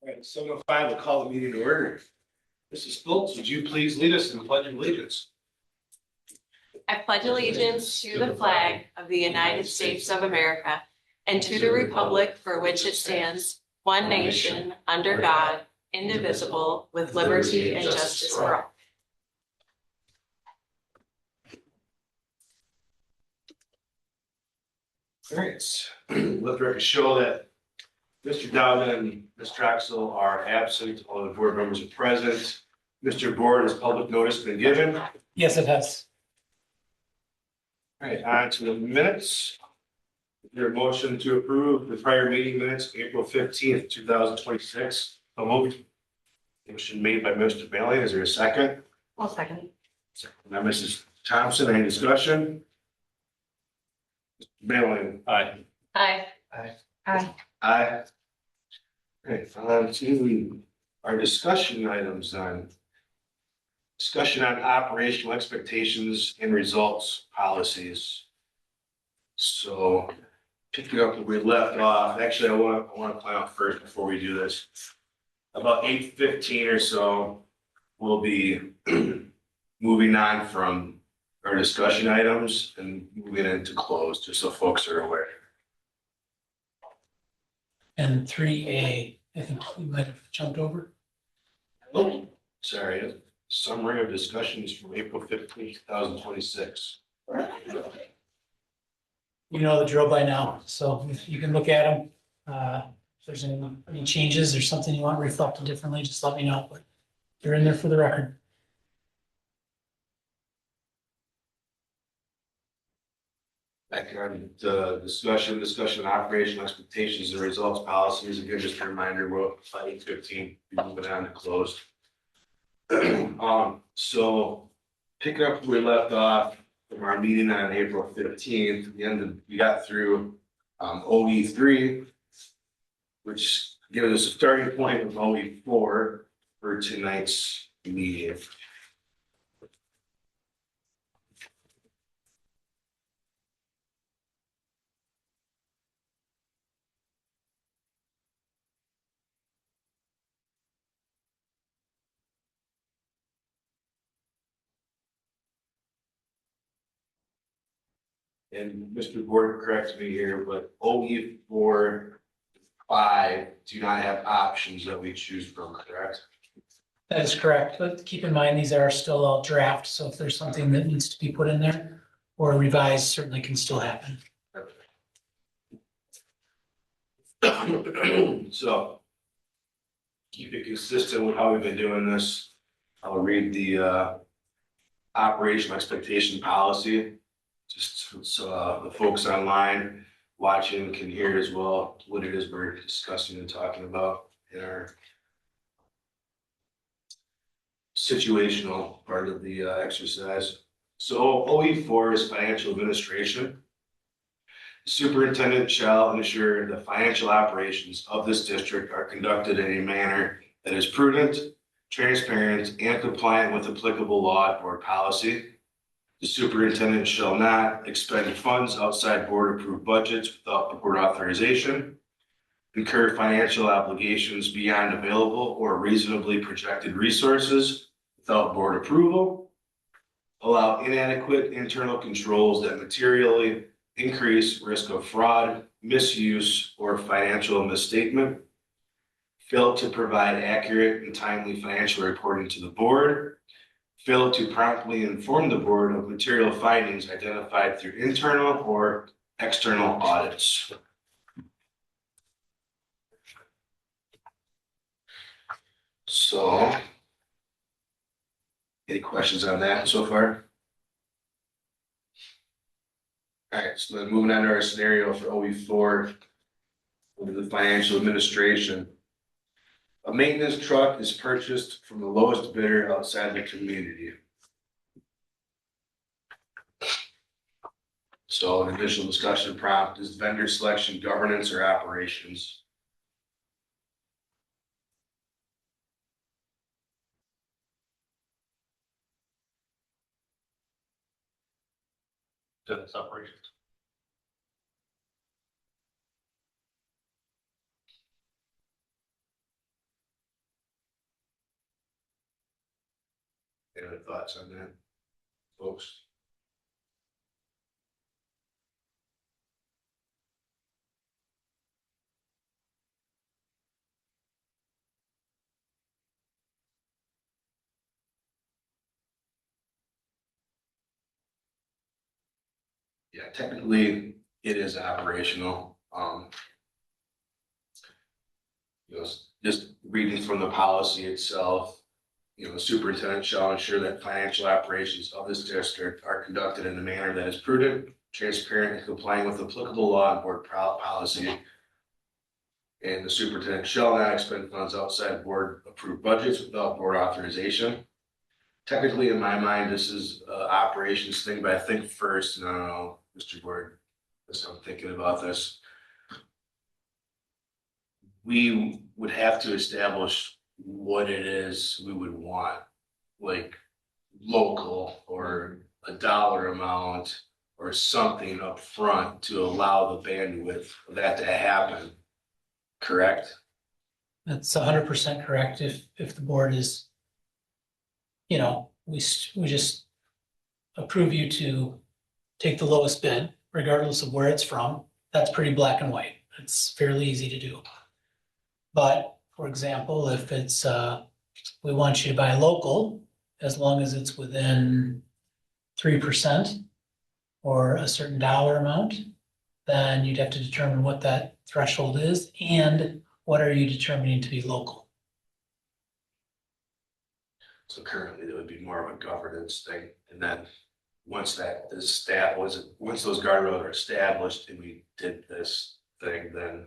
All right, 7:05, we'll call the meeting to order. Mrs. Foltz, would you please lead us in the pledge of allegiance? I pledge allegiance to the flag of the United States of America and to the republic for which it stands, one nation, under God, indivisible, with liberty and justice for all. All right, let the record show that Mr. Dowden and Ms. Troxel are absent. All the board members are present. Mr. Board, has public notice been given? All Yes, it has. right, on to the minutes. Your motion to approve the prior meeting minutes, April 15th, 2026. So moved. Motion made by Mr. Bailey. Is there a second? I'll second. Now, Mrs. Thompson, any discussion? Mr. Bailey. Aye. Aye. Aye. Aye. Aye. Okay, on to our discussion items then. Discussion on operational expectations and results policies. So picking up where we left off, actually, I want to point out first before we do this. About 8:15 or so, we'll be moving on from our discussion items and moving into closed, just so folks are aware. And 3A, I think we might have jumped over. Oh, sorry, summary of discussions from April 15th, 2026. You know the drill by now, so if you can look at them. If there's any changes or something you want reflected differently, just let me know, but they're in there for the record. Back on the discussion on operational expectations and results policies. Again, just a reminder, we're by 8:15, moving on to closed. So picking up where we left off from our meeting on April 15th, we got through OE3, which gives us a starting point of OE4 for tonight's meeting. And Mr. Gordon corrects me here, but OE 4-5 do not have options that we choose from, correct? That is correct, but keep in mind, these are still all draft, so if there's something that needs to be put in there or revised, certainly can still happen. So keep it consistent with how we've been doing this. I'll read the operational expectation policy, just so the folks online watching can hear as well what it is we're discussing and talking about in our situational part of the exercise. So OE4 is financial administration. The superintendent shall ensure the financial operations of this district are conducted in a manner that is prudent, transparent, and compliant with applicable law or policy. The superintendent shall not expend funds outside board-approved budgets without board authorization, incur financial obligations beyond available or reasonably projected resources without board approval, allow inadequate internal controls that materially increase risk of fraud, misuse, or financial misstatement, fail to provide accurate and timely financial reporting to the board, fail to promptly inform the board of material findings identified through internal or external audits. So, any questions on that so far? All right, so then moving on to our scenario for OE4, under the financial administration. A maintenance truck is purchased from the lowest bidder outside the community. So an additional discussion prompt is vendor selection, governance, or operations. So that's operations. Any other thoughts on that, folks? Yeah, technically, it is operational. Just reading from the policy itself, the superintendent shall ensure that financial operations of this district are conducted in a manner that is prudent, transparent, and complying with applicable law and board policy. And the superintendent shall not expend funds outside board approved budgets without board authorization. Technically, in my mind, this is an operations thing, but I think first, and I don't know, Mr. Board, as I'm thinking about this, we would have to establish what it is we would want, like local or a dollar amount or something up front to allow the bandwidth of that to happen. Correct? That's 100% correct. If the board is, we just approve you to take the lowest bid, regardless of where it's from. That's pretty black and white. It's fairly easy to do. But for example, if it's, we want you to buy local, as long as it's within 3% or a certain dollar amount, then you'd have to determine what that threshold is and what are you determining to be local. So currently there would be more of a governance thing. And then once those guardrails are established and we did this thing, then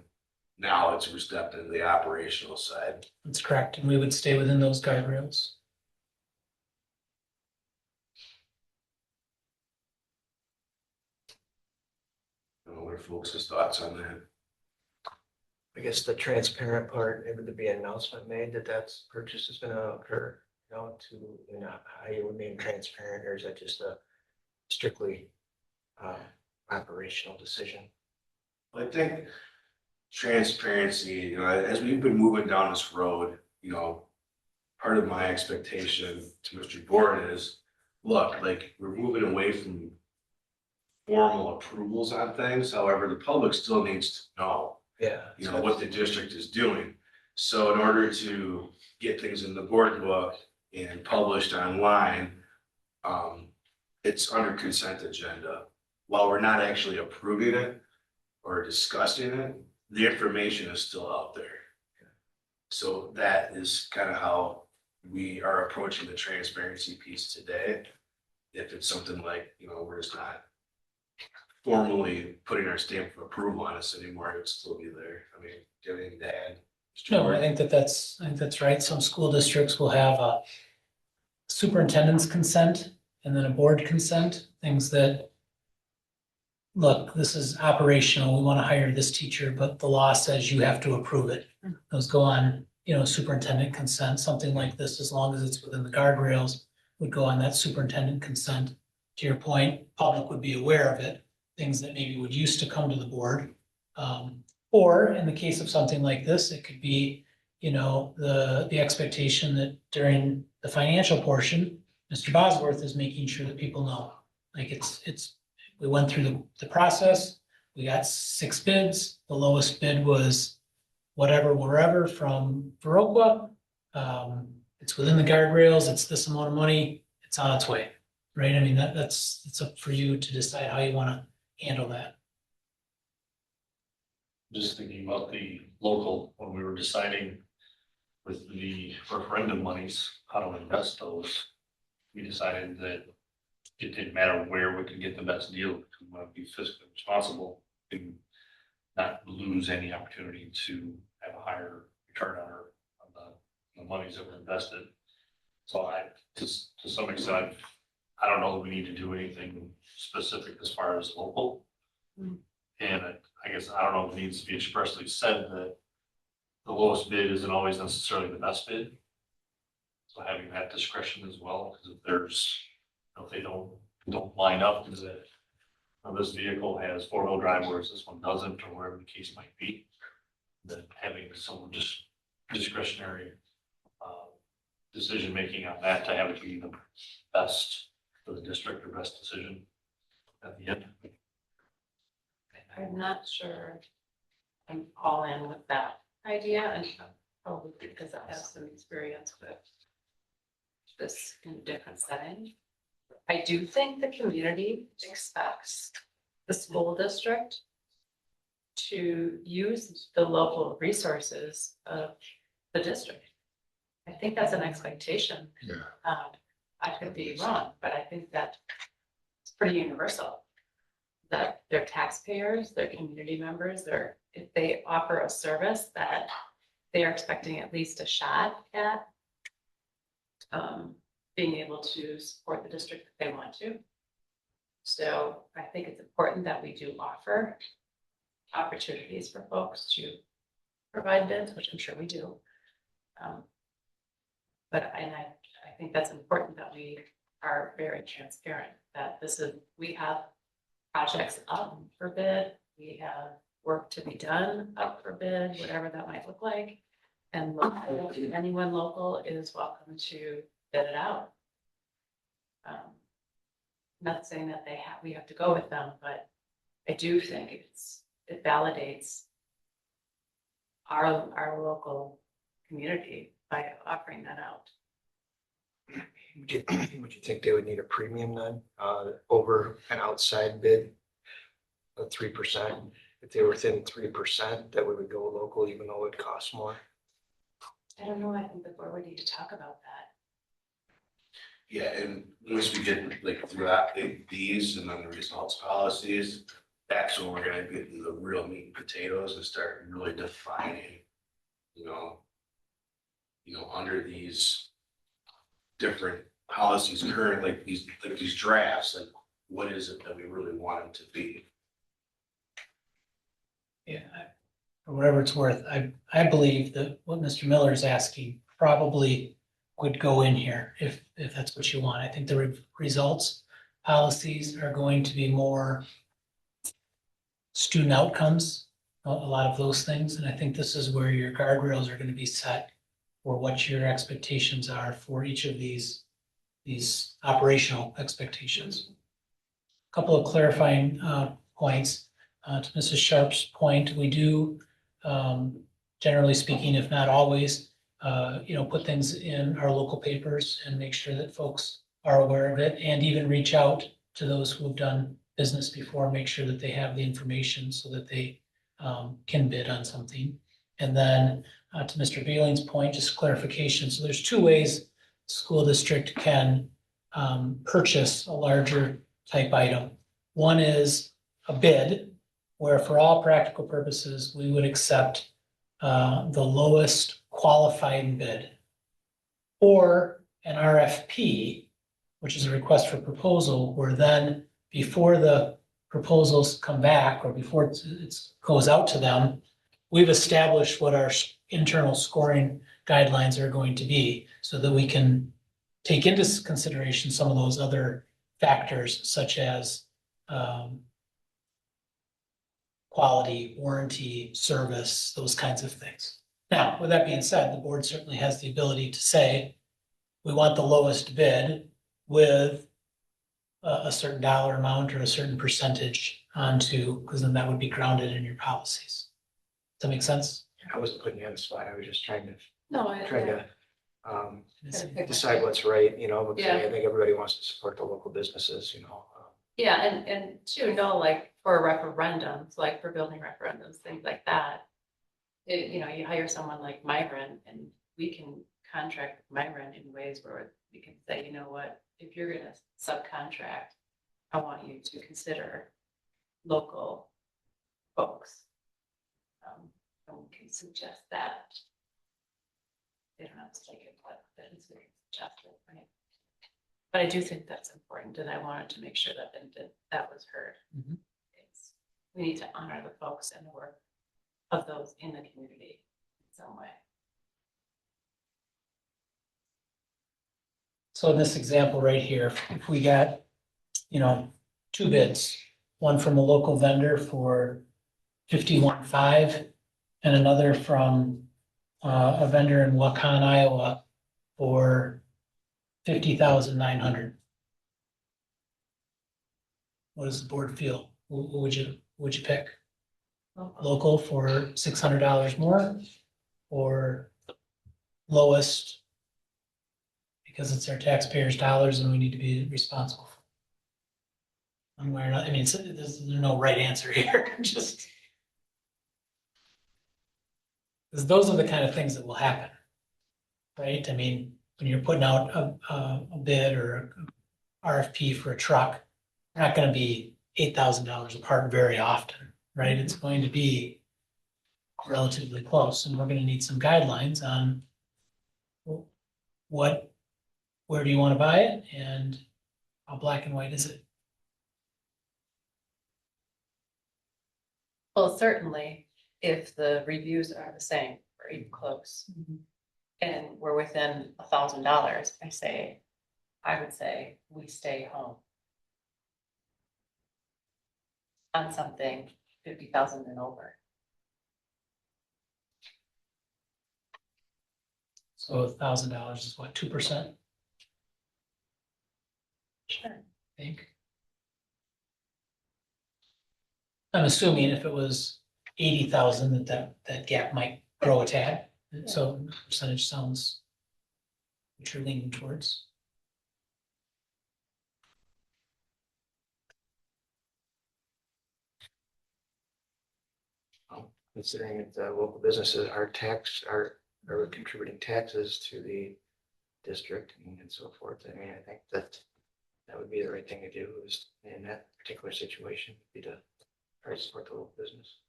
now we're stepped into the operational side. That's correct. And we would stay within those guardrails. I don't know what are folks' thoughts on that. I guess the transparent part, it would be an announcement made that that's purchase is gonna occur, how you remain transparent, or is that just a strictly operational decision? I think transparency, as we've been moving down this road, part of my expectation to Mr. Board is, look, like we're moving away from formal approvals on things. However, the public still needs to know, Yeah. what the district is doing. So in order to get things in the board book and published online, it's under consent agenda. While we're not actually approving it or discussing it, the information is still out there. So that is kind of how we are approaching the transparency piece today. If it's something like, we're just not formally putting our stamp of approval on us anymore, it would still be there. I mean, do you have anything to add? Mr. No, Ward? I think that's right. Some school districts will have a superintendent's consent and then a board consent, things that, look, this is operational. We want to hire this teacher, but the law says you have to approve it. Those go on, superintendent consent, something like this, as long as it's within the guardrails, would go on that superintendent consent. To your point, public would be aware of it, things that maybe would used to come to the board. Or in the case of something like this, it could be, the expectation that during the financial portion, Mr. Bosworth is making sure that people know, like we went through the process, we got 6 bids, the lowest bid was whatever, wherever from Viroqua. It's within the guardrails, it's this amount of money, it's on its way, right? I mean, it's up for you to decide how you want to handle that. Just thinking about the local, when we were deciding with the referendum monies, how to invest those, we decided that it didn't matter where we could get the best deal. We want to be fiscally responsible and not lose any opportunity to have a higher return on the monies that were invested. So to some extent, I don't know that we need to do anything specific as far as local. And I guess, I don't know if it needs to be expressly said that the lowest bid isn't always necessarily the best bid. So having that discretion as well, because if there's, if they don't line up, is that this vehicle has 4-wheel drive, whereas this one doesn't, or whatever the case might be, then having some just discretionary decision-making on that to have it be the best for the district or best decision at the end. I'm not sure I'm all in with that idea, and probably because I have some experience with this in a different setting. I do think the community expects the school district to use the local resources of the district. I think that's an expectation. Yeah. I could be wrong, but I think that it's pretty universal. That their taxpayers, their community members, if they offer a service that they are expecting at least a shot at being able to support the district that they want to. So I think it's important that we do offer opportunities for folks to provide bids, which I'm sure we do. But I think that's important that we are very transparent, that we have projects up for bid, we have work to be done up for bid, whatever that might look like. And anyone local is welcome to bid it out. Not saying that we have to go with them, but I do think it validates our local community by offering that out. Would you think they would need a premium then, over an outside bid of 3%? If they were within 3%, that we would go local even though it costs more? I don't know, I think the board would need to talk about that. Yeah, and once we get like throughout these and then the results policies, that's when we're gonna get into the real meat and potatoes and start really defining, under these different policies, current, like these drafts, like what is it that we really want them to be? Yeah, for whatever it's worth, I believe that what Mr. Miller is asking probably would go in here if that's what you want. I think the results policies are going to be more student outcomes, a lot of those things. And I think this is where your guardrails are going to be set for what your expectations are for each of these operational expectations. A couple of clarifying points. To Mrs. Sharp's point, we do, generally speaking, if not always, put things in our local papers and make sure that folks are aware of it, and even reach out to those who have done business before, make sure that they have the information so that they can bid on something. And then to Mr. Beeling's point, just clarification. So there's two ways school district can purchase a larger type item. One is a bid, where for all practical purposes, we would accept the lowest qualified bid, or an RFP, which is a request for proposal, where then before the proposals come back or before it goes out to them, we've established what our internal scoring guidelines are going to be so that we can take into consideration some of those other factors such as quality, warranty, service, those kinds of things. Now, with that being said, the board certainly has the ability to say, we want the lowest bid with a certain dollar amount or a certain percentage onto, because then that would be grounded in your policies. Does that make sense? I wasn't putting you on the spot. I was just trying to No, decide what's right, because Yeah. I think everybody wants to support the local businesses, yeah, and to know, like, for referendums, like for building referendums, things like that. You hire someone like Myron, and we can contract with Myron in ways where we can say, you know what, if you're gonna subcontract, I want you to consider local folks. And we can suggest that. They don't have to take it, but it's very suggested, right? But I do think that's important, and I wanted to make sure that was heard. Mhm. We need to honor the folks and the work of those in the community in some way. So in this example right here, if we got, two bids, one from a local vendor for 51.5 and another from a vendor in Waukon, Iowa for 50,900. What does the board feel? What would you pick? Local for $600 more, or lowest because it's our taxpayers' dollars and we need to be responsible? One way or another. I mean, there's no right answer here, just. Because those are the kind of things that will happen, right? I mean, when you're putting out a bid or a RFP for a truck, they're not gonna be $8,000 apart very often, right? It's going to be relatively close, and we're gonna need some guidelines on where do you wanna buy it, and how black and white is it? Well, certainly, if the reviews are the same or even close, and we're within $1,000, I would say we stay home. On something 50,000 and over. So $1,000 is what, 2%, Sure. I think? I'm assuming if it was 80,000, that gap might grow a tad, so percentage sounds what you're leaning towards. Considering that the local businesses are contributing taxes to the district and so forth. I mean, I think that would be the right thing to do, is in that particular situation, be to try to support the local business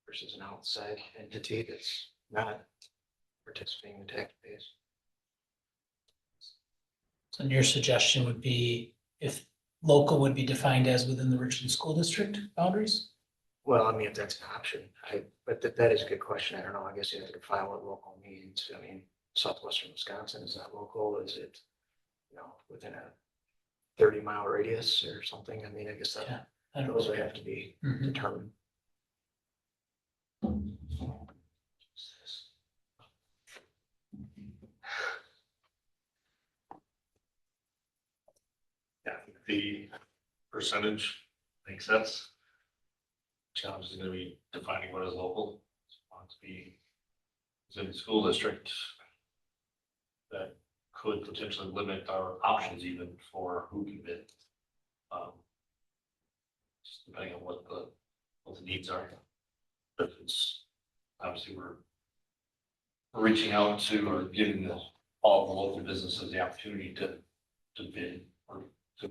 versus an outside entity that's not participating in the tax base. So your suggestion would be if local would be defined as within the Richland School District boundaries? Well, I mean, if that's an option, but that is a good question. I don't know. I guess you have to define what local means. I mean, southwestern Wisconsin, is that local? Is it, within a 30-mile radius or something? I mean, I guess that Yeah, I don't those know. would have to be Mhm. determined. Yeah, I think the percentage makes sense. Challenge is gonna be defining what is local. Want to be within the school district. That could potentially limit our options even for who can bid. Just depending on what the needs are. But it's obviously we're reaching out to or giving all the local businesses the opportunity to bid or to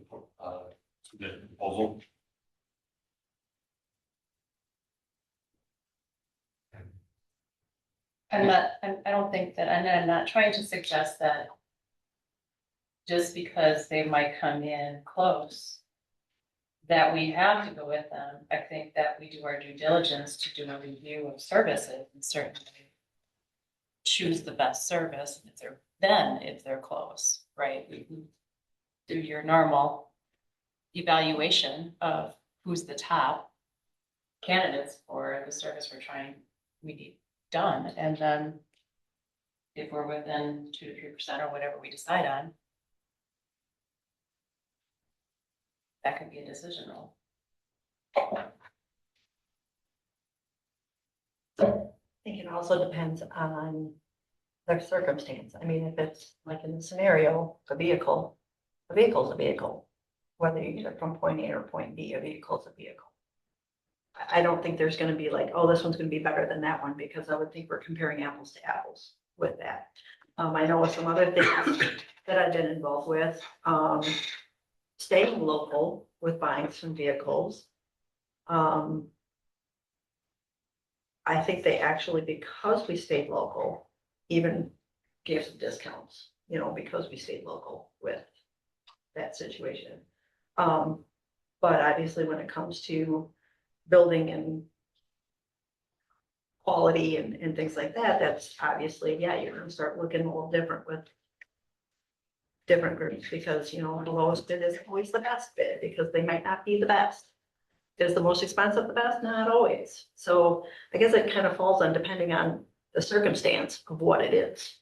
submit a proposal. I don't think that, and I'm not trying to suggest that just because they might come in close, that we have to go with them. I think that we do our due diligence to do a review of services and certainly choose the best service if they're close, right? You do your normal evaluation of who's the top candidates for the service we need done, and then if we're within 2 to 3% or whatever we decide on, that could be a decision rule. I think it also depends on their circumstance. I mean, if it's like in the scenario, a vehicle's a vehicle. Whether you get it from point A or point B, a vehicle's a vehicle. I don't think there's gonna be like, oh, this one's gonna be better than that one, because I would think we're comparing apples to apples with that. I know with some other things that I've been involved with, staying local with buying some vehicles. I think they actually, because we stayed local, even gave some discounts, because we stayed local with that situation. But obviously when it comes to building and quality and things like that, that's obviously, yeah, you're gonna start looking a little different with different groups, because, the lowest bid is always the best bid, because they might not be the best. Is the most expensive the best? Not always. So I guess it kind of falls on depending on the circumstance of what it is.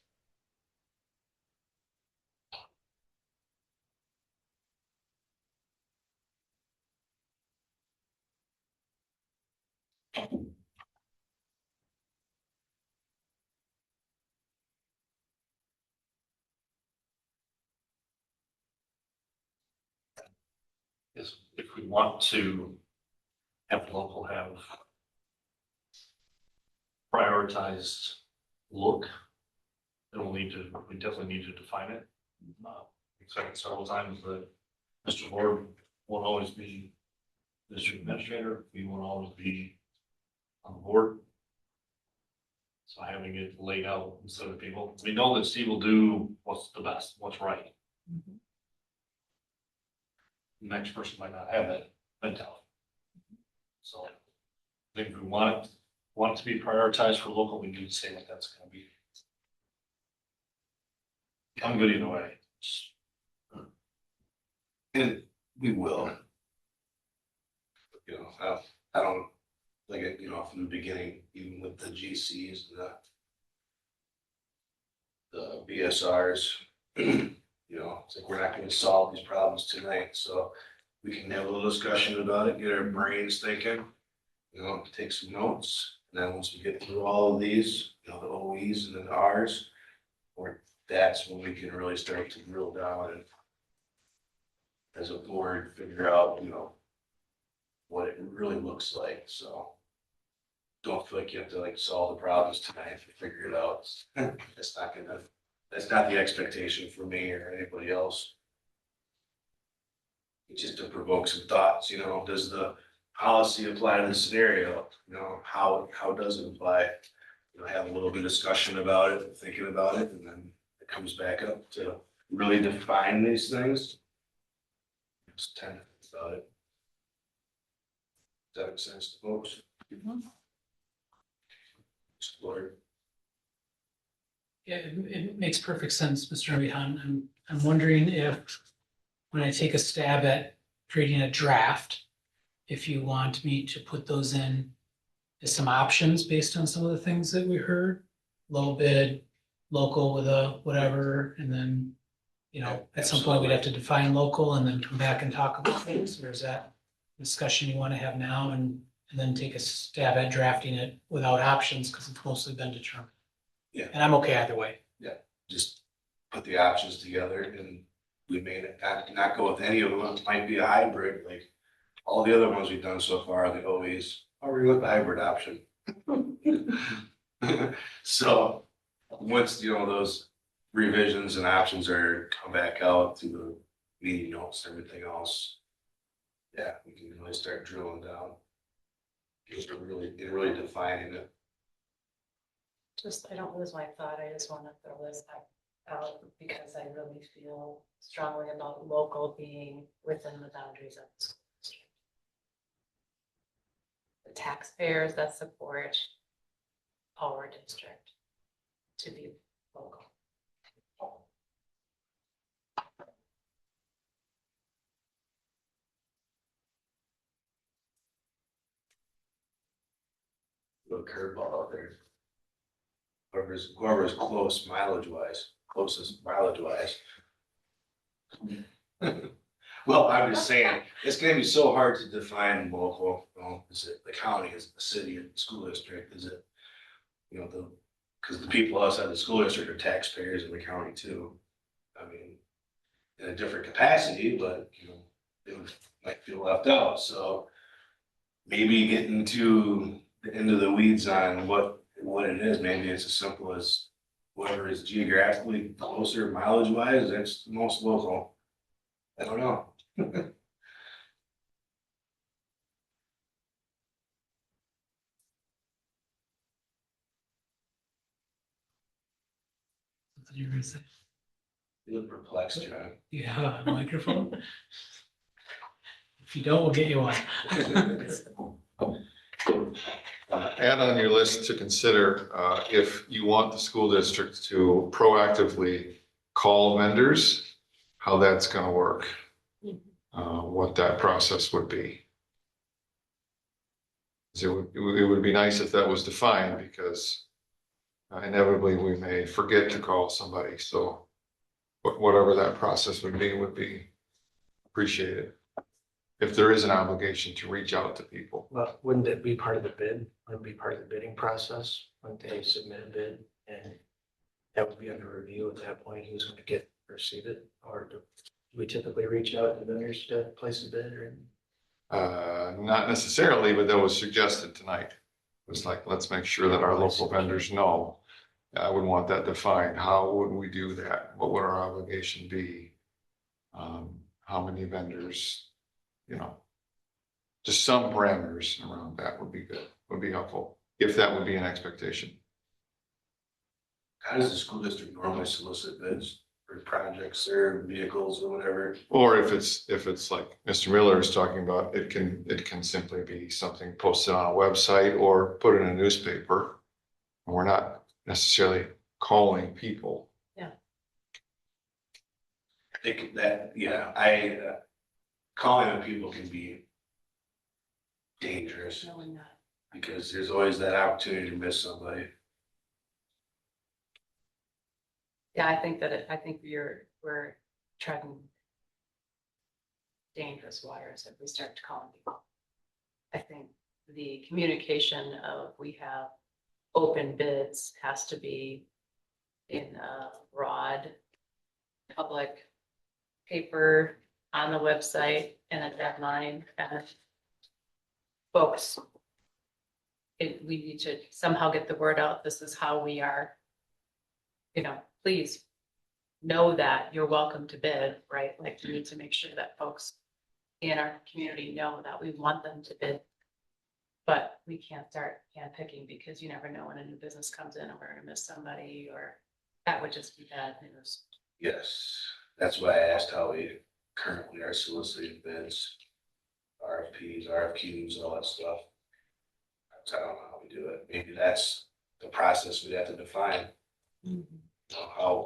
is if we want to have local have prioritized look, then we definitely need to define it. We've said it several times that Mr. Ward won't always be district administrator, we won't always be on the board. So having it laid out instead of people, we know that Steve will do what's the best, what's right. The next person might not have that mentality. So I think if we want it to be prioritized for local, we need to say what that's gonna be. I'm good either way. And we will. You know, I don't, like, you know, from the beginning, even with the GCs, the BSRs, you know, it's like, we're not gonna solve these problems tonight, so we can have a little discussion about it, get our brains thinking, you know, take some notes, and then once we get through all of these, you know, the OEs and then the Rs, or that's when we can really start to drill down and as a board, figure out, you know, what it really looks like, so. Don't feel like you have to like solve the problems tonight if you figure it out. That's not the expectation for me or anybody else. It's just to provoke some thoughts, you know, does the policy apply to the scenario? You know, how does it apply? You know, have a little bit of discussion about it, thinking about it, and then it comes back up to really define these things. Just 10 minutes about it. Does that make sense to folks? Explore. Yeah, it makes perfect sense, Mr. Rehan. I'm wondering if, when I take a stab at creating a draft, if you want me to put those in as some options based on some of the things that we heard, low bid, local with a whatever, and then, you know, at some point we'd have to define local and then come back and talk about things, or is that discussion you want to have now and then take a stab at drafting it without options, because it's mostly been determined? Yeah. And I'm okay either way. Just put the options together and we may not go with any of them. It might be a hybrid, like all the other ones we've done so far, the OEs, are we with the hybrid option? So once, you know, those revisions and options are come back out to the meeting notes, everything else. Yeah, we can really start drilling down. Really defining it. Just, I don't lose my thought, I just wanna throw this out because I really feel strongly about local being within the boundaries of the school district. The taxpayers that support our district to be local. Little curveball out there. Whoever's close mileage wise, closest mileage wise. Well, I'm just saying, it's gonna be so hard to define local, you know, is it the county, is it the city, or the school district, is it? You know, cause the people outside the school district are taxpayers in the county too. I mean, in a different capacity, but you know, they might feel left out, so. Maybe getting to the end of the weeds on what it is, maybe it's as simple as whoever is geographically closer mileage wise, that's the most local. I don't know. What you were gonna say? You look perplexed, John. You have a microphone? If you don't, we'll get you one. Add on your list to consider, if you want the school district to proactively call vendors, how that's gonna work. What that process would be. So it would be nice if that was defined, because inevitably we may forget to call somebody, so whatever that process would be appreciated. If there is an obligation to reach out to people. Well, wouldn't it be part of the bid? Wouldn't it be part of the bidding process? Wouldn't they submit a bid and that would be under review at that point? Who's going to receive it? Or We typically reach out to vendors to place a bid or. Not necessarily, but that was suggested tonight. It was like, let's make sure that our local vendors know. I would want that defined. How would we do that? What would our obligation be? How many vendors, you know? Just some parameters around that would be good, would be helpful, if that would be an expectation. How does the school district normally solicit bids for projects or vehicles or whatever? Or if it's like Mr. Miller is talking about, it can simply be something posted on a website or put in a newspaper. We're not necessarily calling people. I think that, calling on people can be dangerous No, I'm not. because there's always that opportunity to miss somebody. Yeah, I think we're treading dangerous waters if we start to call people. I think the communication of we have open bids has to be in a broad public paper on the website and a deadline and folks. We need to somehow get the word out. This is how we are. Please know that you're welcome to bid, right? Like we need to make sure that folks in our community know that we want them to bid. But we can't start handpicking because you never know when a new business comes in and we're gonna miss somebody, or that would just be bad news. Yes, that's why I asked how we currently are soliciting bids, RFPs, RFQs, all that stuff. I don't know how we do it. Maybe that's the process we'd have to define.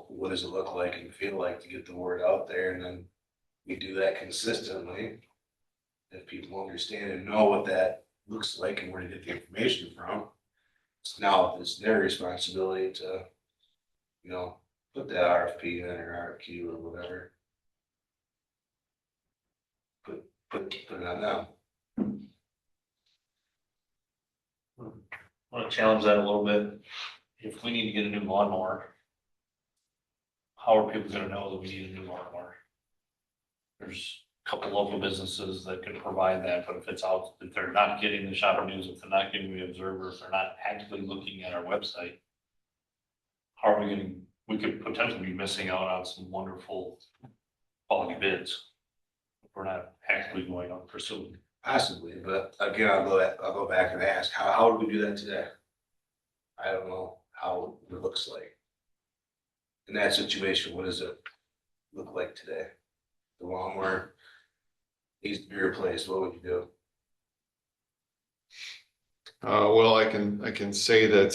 What does it look like and feel like to get the word out there, and then we do that consistently. If people understand and know what that looks like and where to get the information from, it's their responsibility to, put that RFP in or RFQ or whatever. Put it on them. I want to challenge that a little bit. If we need to get a new lawnmower, how are people gonna know that we need a new lawnmower? There's a couple local businesses that can provide that, but if they're not getting the shopper news, if they're not getting the observer, if they're not actively looking at our website, how are we could potentially be missing out on some wonderful quality bids if we're not actively going out pursuing. Possibly, but again, I'll go back and ask, how do we do that today? I don't know how it looks like. In that situation, what does it look like today? The lawnmower needs to be replaced, what would you do? Well, I can say that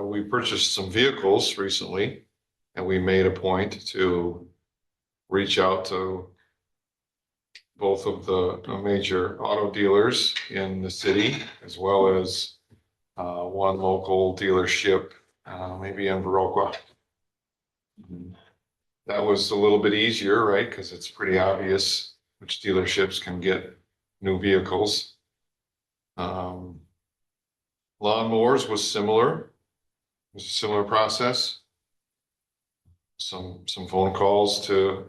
we purchased some vehicles recently, and we made a point to reach out to both of the major auto dealers in the city, as well as one local dealership, maybe in Viroqua. That was a little bit easier, right? Because it's pretty obvious which dealerships can get new vehicles. Lawnmowers was similar. It was a similar process. Some phone calls to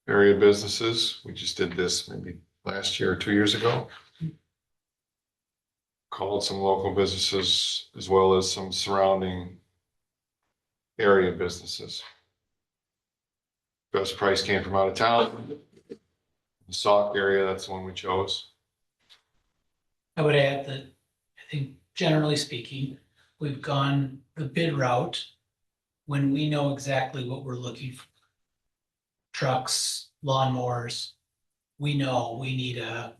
area businesses. We just did this maybe last year or 2 years ago. Called some local businesses as well as some surrounding area businesses. Best price came from out of town. The Sauk area, that's the one we chose. I would add that I think generally speaking, we've gone the bid route when we know exactly what we're looking for. Trucks, lawnmowers, we know we need a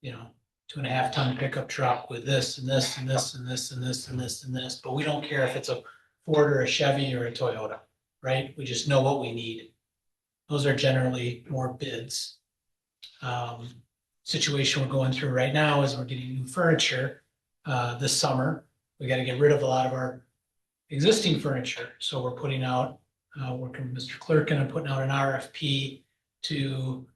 2.5 ton pickup truck with this and this and this and this and this and this and this, but we don't care if it's a Ford or a Chevy or a Toyota, right? We just know what we need. Those are generally more bids. Situation we're going through right now is we're getting new furniture this summer. We got to get rid of a lot of our existing furniture. So we're putting out, working with Mr. Clerk and putting out an RFP to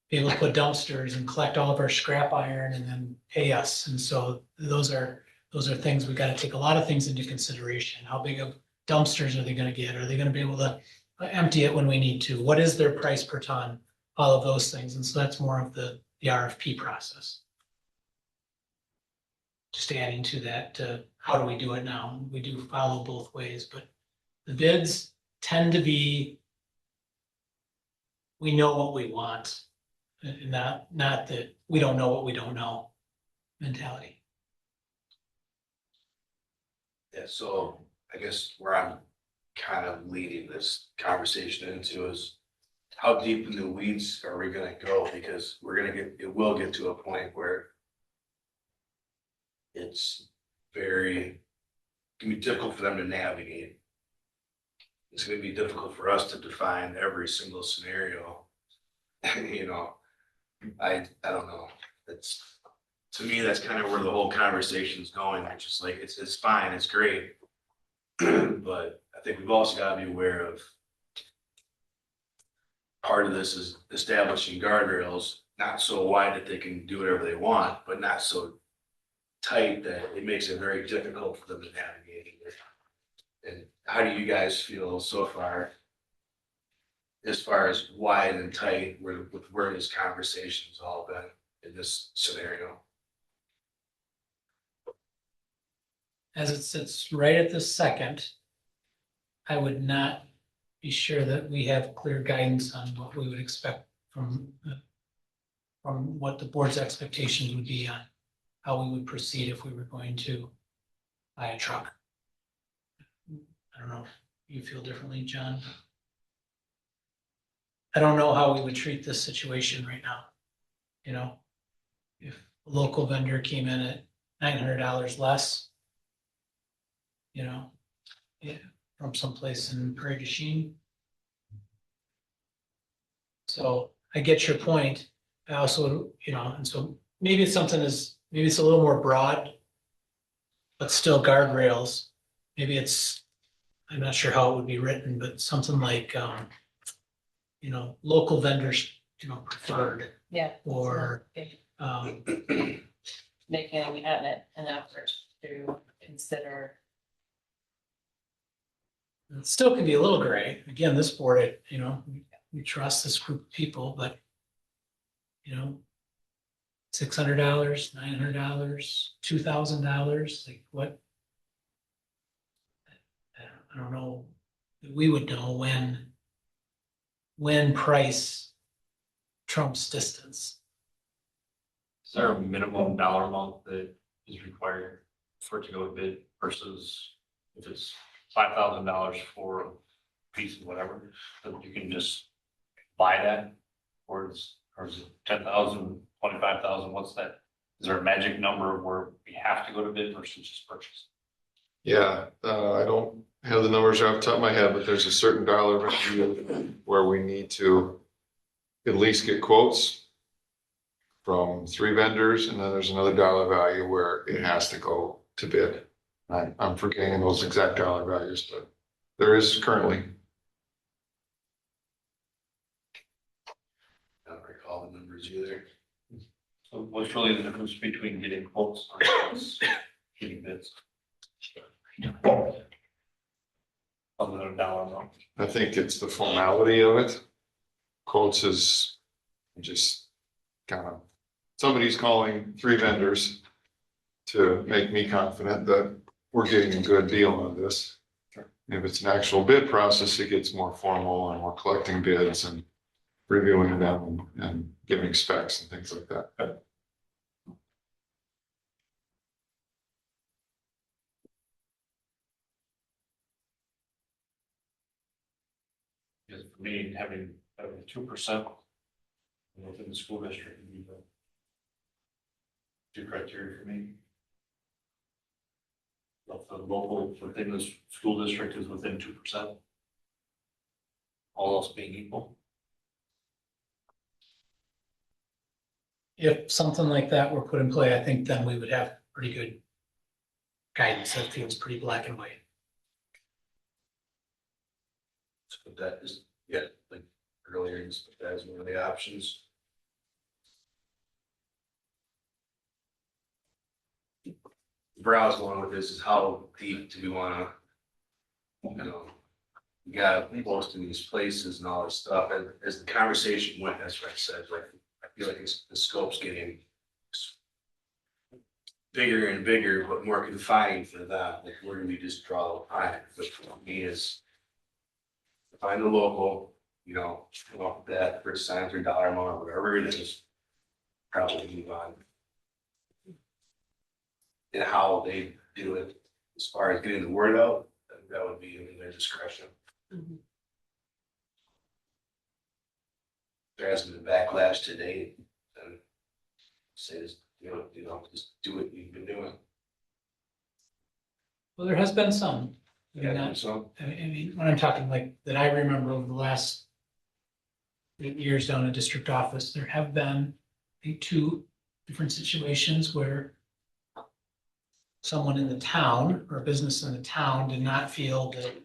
be able to put dumpsters and collect all of our scrap iron and then pay us. And so those are things, we got to take a lot of things into consideration. How big of dumpsters are they going to get? Are they going to be able to empty it when we need to. What is their price per ton? All of those things. And so that's more of the RFP process. Just adding to that, how do we do it now? We do follow both ways, but the bids tend to be, we know what we want, and not that we don't know what we don't know mentality. Yeah, so I guess where I'm kind of leading this conversation into is how deep in the weeds are we gonna go? Because it will get to a point where it's can be difficult for them to navigate. It's gonna be difficult for us to define every single scenario. You know, I don't know. To me, that's kind of where the whole conversation is going, which is like, it's fine, it's great. But I think we've also got to be aware of part of this is establishing guardrails, not so wide that they can do whatever they want, but not so tight that it makes it very difficult for them to navigate it. And how do you guys feel so far as far as wide and tight with where this conversation's all been in this scenario? As it sits right at this second, I would not be sure that we have clear guidance on what we would expect from what the board's expectations would be on how we would proceed if we were going to buy a truck. I don't know if you feel differently, John. I don't know how we would treat this situation right now. You know, if a local vendor came in at $900 less, you know, yeah, from someplace in Prairie du Chien. So I get your point. I also, you know, and so maybe it's maybe it's a little more broad, but still guardrails. Maybe I'm not sure how it would be written, but something like, you know, local vendors, you know, preferred, Yeah. or, Making an effort to consider. it still can be a little gray. Again, this board, you know, we trust this group of people, but, you know, $600, $900, $2,000, like what? I don't know. We would know when price trumps distance. Is there a minimum dollar amount that is required for it to go to bid versus if it's $5,000 for a piece of whatever, that you can just buy that? Or is it 10,000, 25,000? What's that? Is there a magic number where we have to go to bid versus just purchase? Yeah, I don't have the numbers off the top of my head, but there's a certain dollar value where we need to at least get quotes from 3 vendors, and then there's another dollar value where it has to go to bid. I'm forgetting those exact dollar values, but there is currently. I don't recall the numbers either. So what's really the difference between getting quotes versus getting bids? Other than a dollar amount. I think it's the formality of it. Quotes is just kind of, somebody's calling 3 vendors to make me confident that we're getting a good deal on this. If it's an actual bid process, it gets more formal and we're collecting bids and reviewing them and giving specs and things like that. Because for me, having 2% within the school district would be the 2 criteria for me. If the local within the school district is within 2%, all else being equal. If something like that were put in play, I think then we would have pretty good guidance that feels pretty black and white. So put that is, yeah, like earlier, you put that as one of the options. Where I was going with this is how deep do we wanna, you know, you gotta post in these places and all this stuff, and as the conversation went, that's what I said, like, I feel like the scope's getting bigger and bigger, but more confined for them, like, where do we just draw the line? But for me is find the local, come up with that percent or dollar amount, whatever it is, probably move on. And how they do it, as far as getting the word out, that would be in their discretion. Mhm. There hasn't been backlash to date, then say this, just do what you've been doing. Well, there has been some. I mean, Yeah, not- so, I mean, when I'm talking like that I remember over the last 8 years down in district office, there have been I think, 2 different situations where someone in the town or a business in the town did not feel that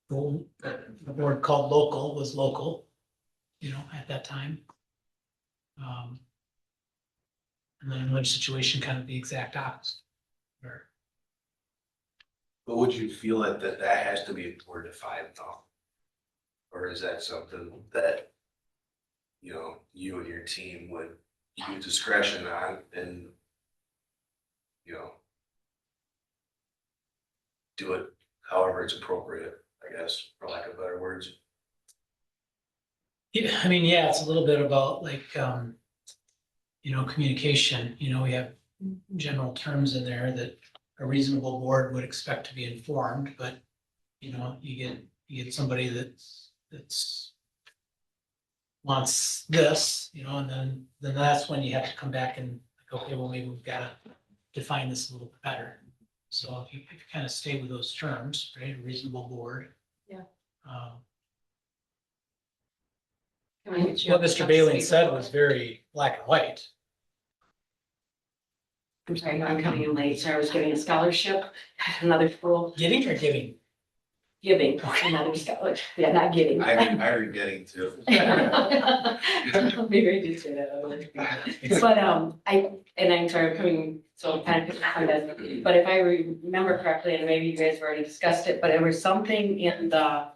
the board called local was local, at that time. And then another situation, kind of the exact opposite. Where but would you feel that has to be more defined though? Or is that something that, you and your team would use discretion on and, do it however it's appropriate, I guess, for lack of better words. Yeah, I mean, yeah, it's a little bit about like, communication, we have general terms in there that a reasonable board would expect to be informed, but, you get somebody that's wants this, and then that's when you have to come back and like, okay, well, maybe we've got to define this a little bit better. So if you kind of stay with those terms, right, a reasonable board. Yeah. Can we get you What up Mr. to Bailey speed said with was very black and white. I'm sorry, I'm coming in late, so I was giving a scholarship at another school, Getting or giving? giving another scholarship, yeah, not getting. I heard getting to. Maybe I did say that. But, I'm sorry, I'm coming, so kind of picking on this, but if I remember correctly, and maybe you guys have already discussed it, but there was something in the,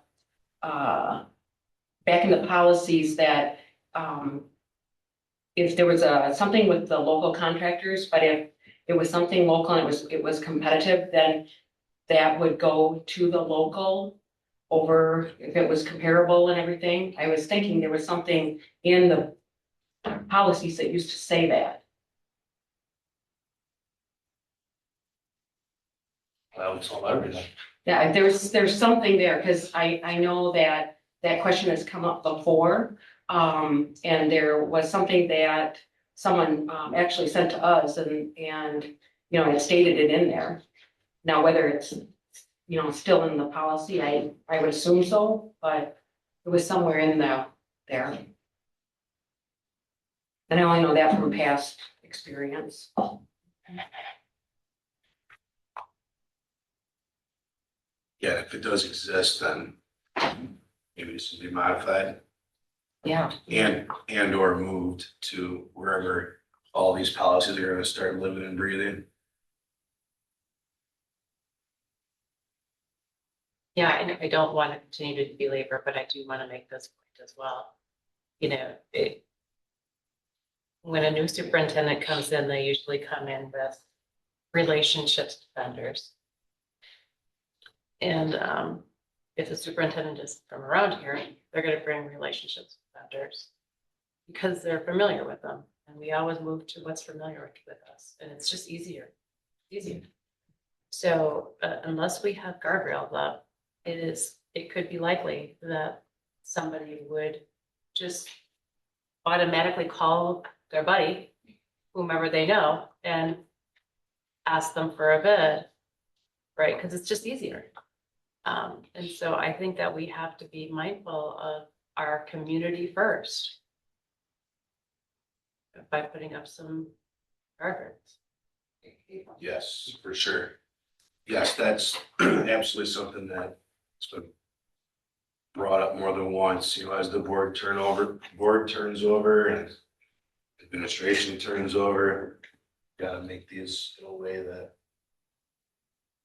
back in the policies that, if there was something with the local contractors, but if it was something local and it was competitive, then that would go to the local over if it was comparable and everything. I was thinking there was something in the policies that used to say that. That was all everything. Yeah, there's something there, because I know that question has come up before. And there was something that someone actually sent to us and it stated it in there. Now, whether it's, still in the policy, I would assume so, but it was somewhere in there. And I only know that from past experience. Yeah, if it does exist, then maybe this should be modified Yeah. and or moved to wherever all these policies are gonna start living and breathing. Yeah, and I don't want to continue to belabor, but I do want to make this point as well. When a new superintendent comes in, they usually come in with relationships with vendors. And if the superintendent is from around here, they're going to bring relationships with vendors because they're familiar with them. And we always move to what's familiar with us, and it's just easier. So unless we have guardrails up, it could be likely that somebody would just automatically call their buddy, whomever they know, and ask them for a bid, right? Because it's just easier. And so I think that we have to be mindful of our community first by putting up some guardrails. Yes, for sure. Yes, that's absolutely something that's been brought up more than once, as the board turns over and administration turns over. Gotta make these in a way that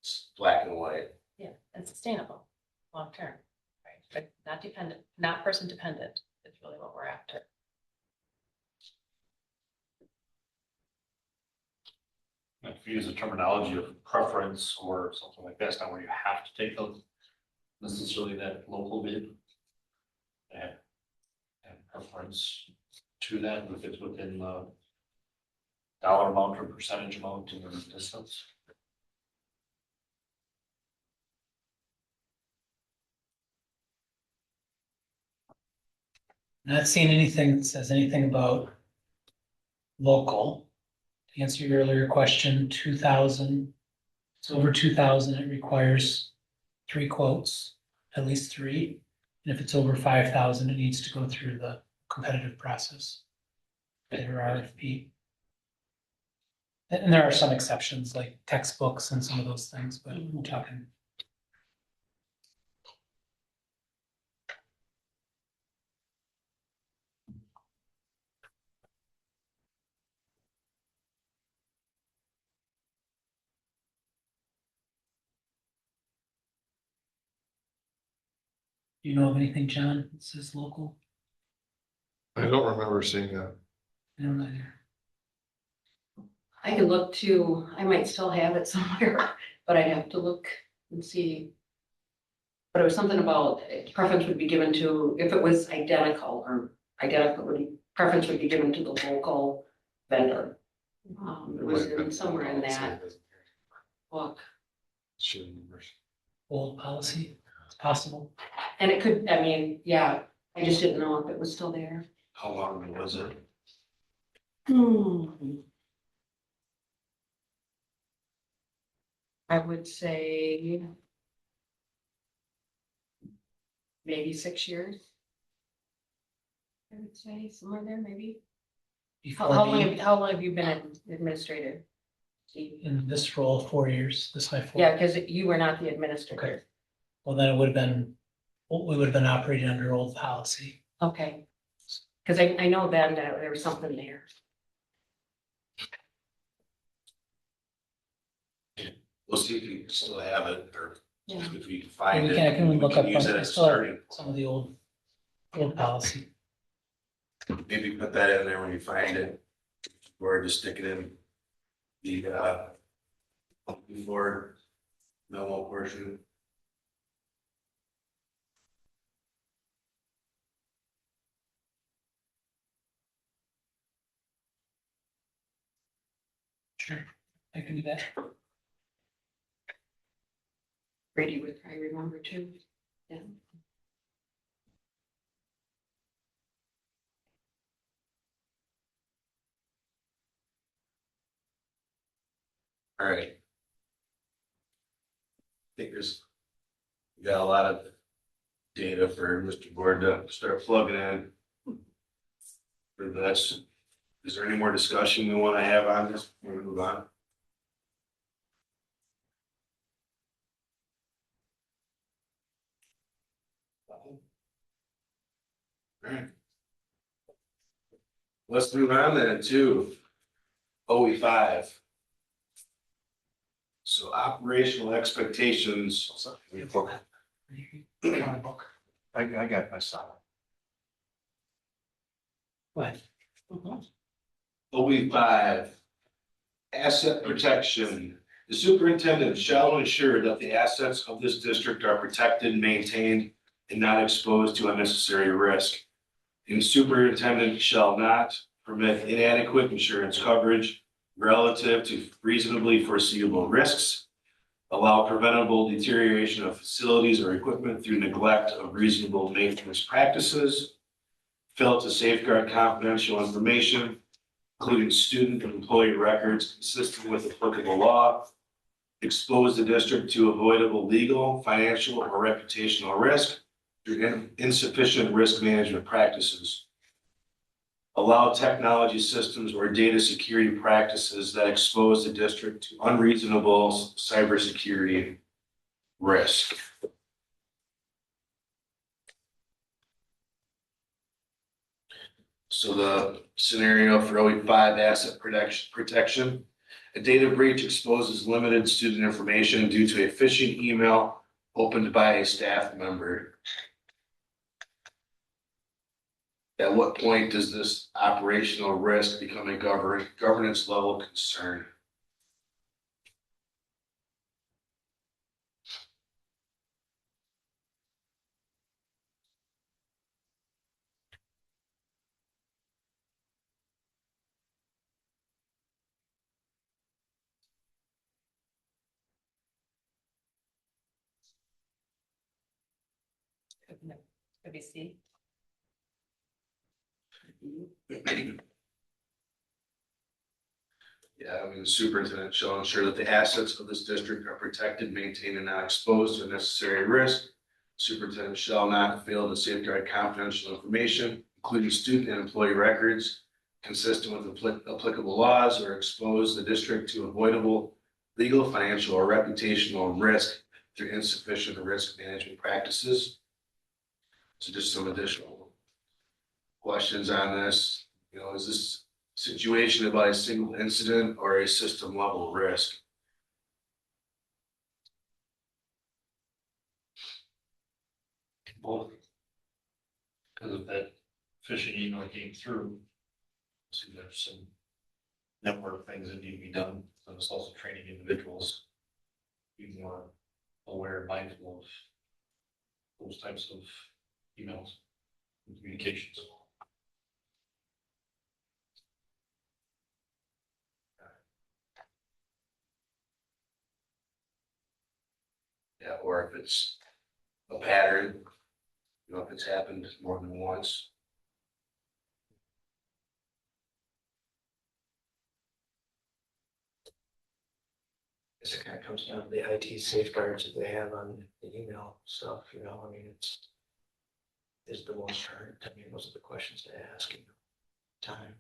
it's black and white. Yeah, and sustainable long-term, right? But not dependent, not person dependent is really what we're after. If you use the terminology of preference or something like that, it's not where you have to take those necessarily that local bid. And preference to that, if it's within the dollar amount or percentage amount in the distance. Not seeing anything that says anything about local. To answer your earlier question, 2,000, it's over 2,000, it requires 3 quotes, at least 3. And if it's over 5,000, it needs to go through the competitive process. Their RFP. And there are some exceptions like textbooks and some of those things, but we're talking. Do you know of anything, John, that says local? I don't remember seeing that. I don't either. I could look to, I might still have it somewhere, but I'd have to look and see. But it was something about preference would be given to, if it was identical or preference would be given to the local vendor. It was in somewhere in that book. Old policy, it's possible. And it could, I mean, yeah, I just didn't know if it was still there. How long was it? I would say maybe 6 years. I would say somewhere there, maybe. Before How me, how long have you been administrator? Steve? in this role, 4 years, this high 4. Yeah, because you were not the administrator. Well, then it would have been, we would have been operating under old policy. Okay. Because I know then that there was something there. We'll see if we can still have it, or Yeah. if we can find We it. can, I can we look up, use it I as a still have starting. some of the old policy. Maybe put that in there when you find it, or just stick it in the, before memo portion. Sure, I can do that. Brady would probably remember too. Yeah. All right. I think we got a lot of data for Mr. Board to start plugging in. For this, is there any more discussion we want to have on this before we move on? All right. Let's move on then to OE5. So operational expectations. I got my son. What? OE5, asset protection. The superintendent shall ensure that the assets of this district are protected, maintained, and not exposed to unnecessary risk. And superintendent shall not permit inadequate insurance coverage relative to reasonably foreseeable risks, allow preventable deterioration of facilities or equipment through neglect of reasonable maintenance practices, fail to safeguard confidential information, including student and employee records consistent with applicable law, expose the district to avoidable legal, financial, or reputational risk through insufficient risk management practices, allow technology systems or data security practices that expose the district to unreasonable cybersecurity risk. So the scenario for OE5 asset protection, a data breach exposes limited student information due to a phishing email opened by a staff member, at what point does this operational risk become a governance level concern? Could be C. Yeah, I mean, the superintendent shall ensure that the assets of this district are protected, maintained, and not exposed to unnecessary risk. Superintendent shall not fail to safeguard confidential information, including student and employee records, consistent with applicable laws, or expose the district to avoidable legal, financial, or reputational risk through insufficient risk management practices. So just some additional questions on this. You know, is this situation about a single incident or a system level risk? Both. Because of that phishing email came through. So there's some network things that need to be done. So it's also training individuals. Be more aware and mindful of those types of emails and communications. Yeah, or if it's a pattern, you know, if it's happened more than once. Guess it kind of comes down to the IT safeguards that they have on the email stuff, you know, I mean, it's. Is the most current, I mean, those are the questions to ask, you know, time.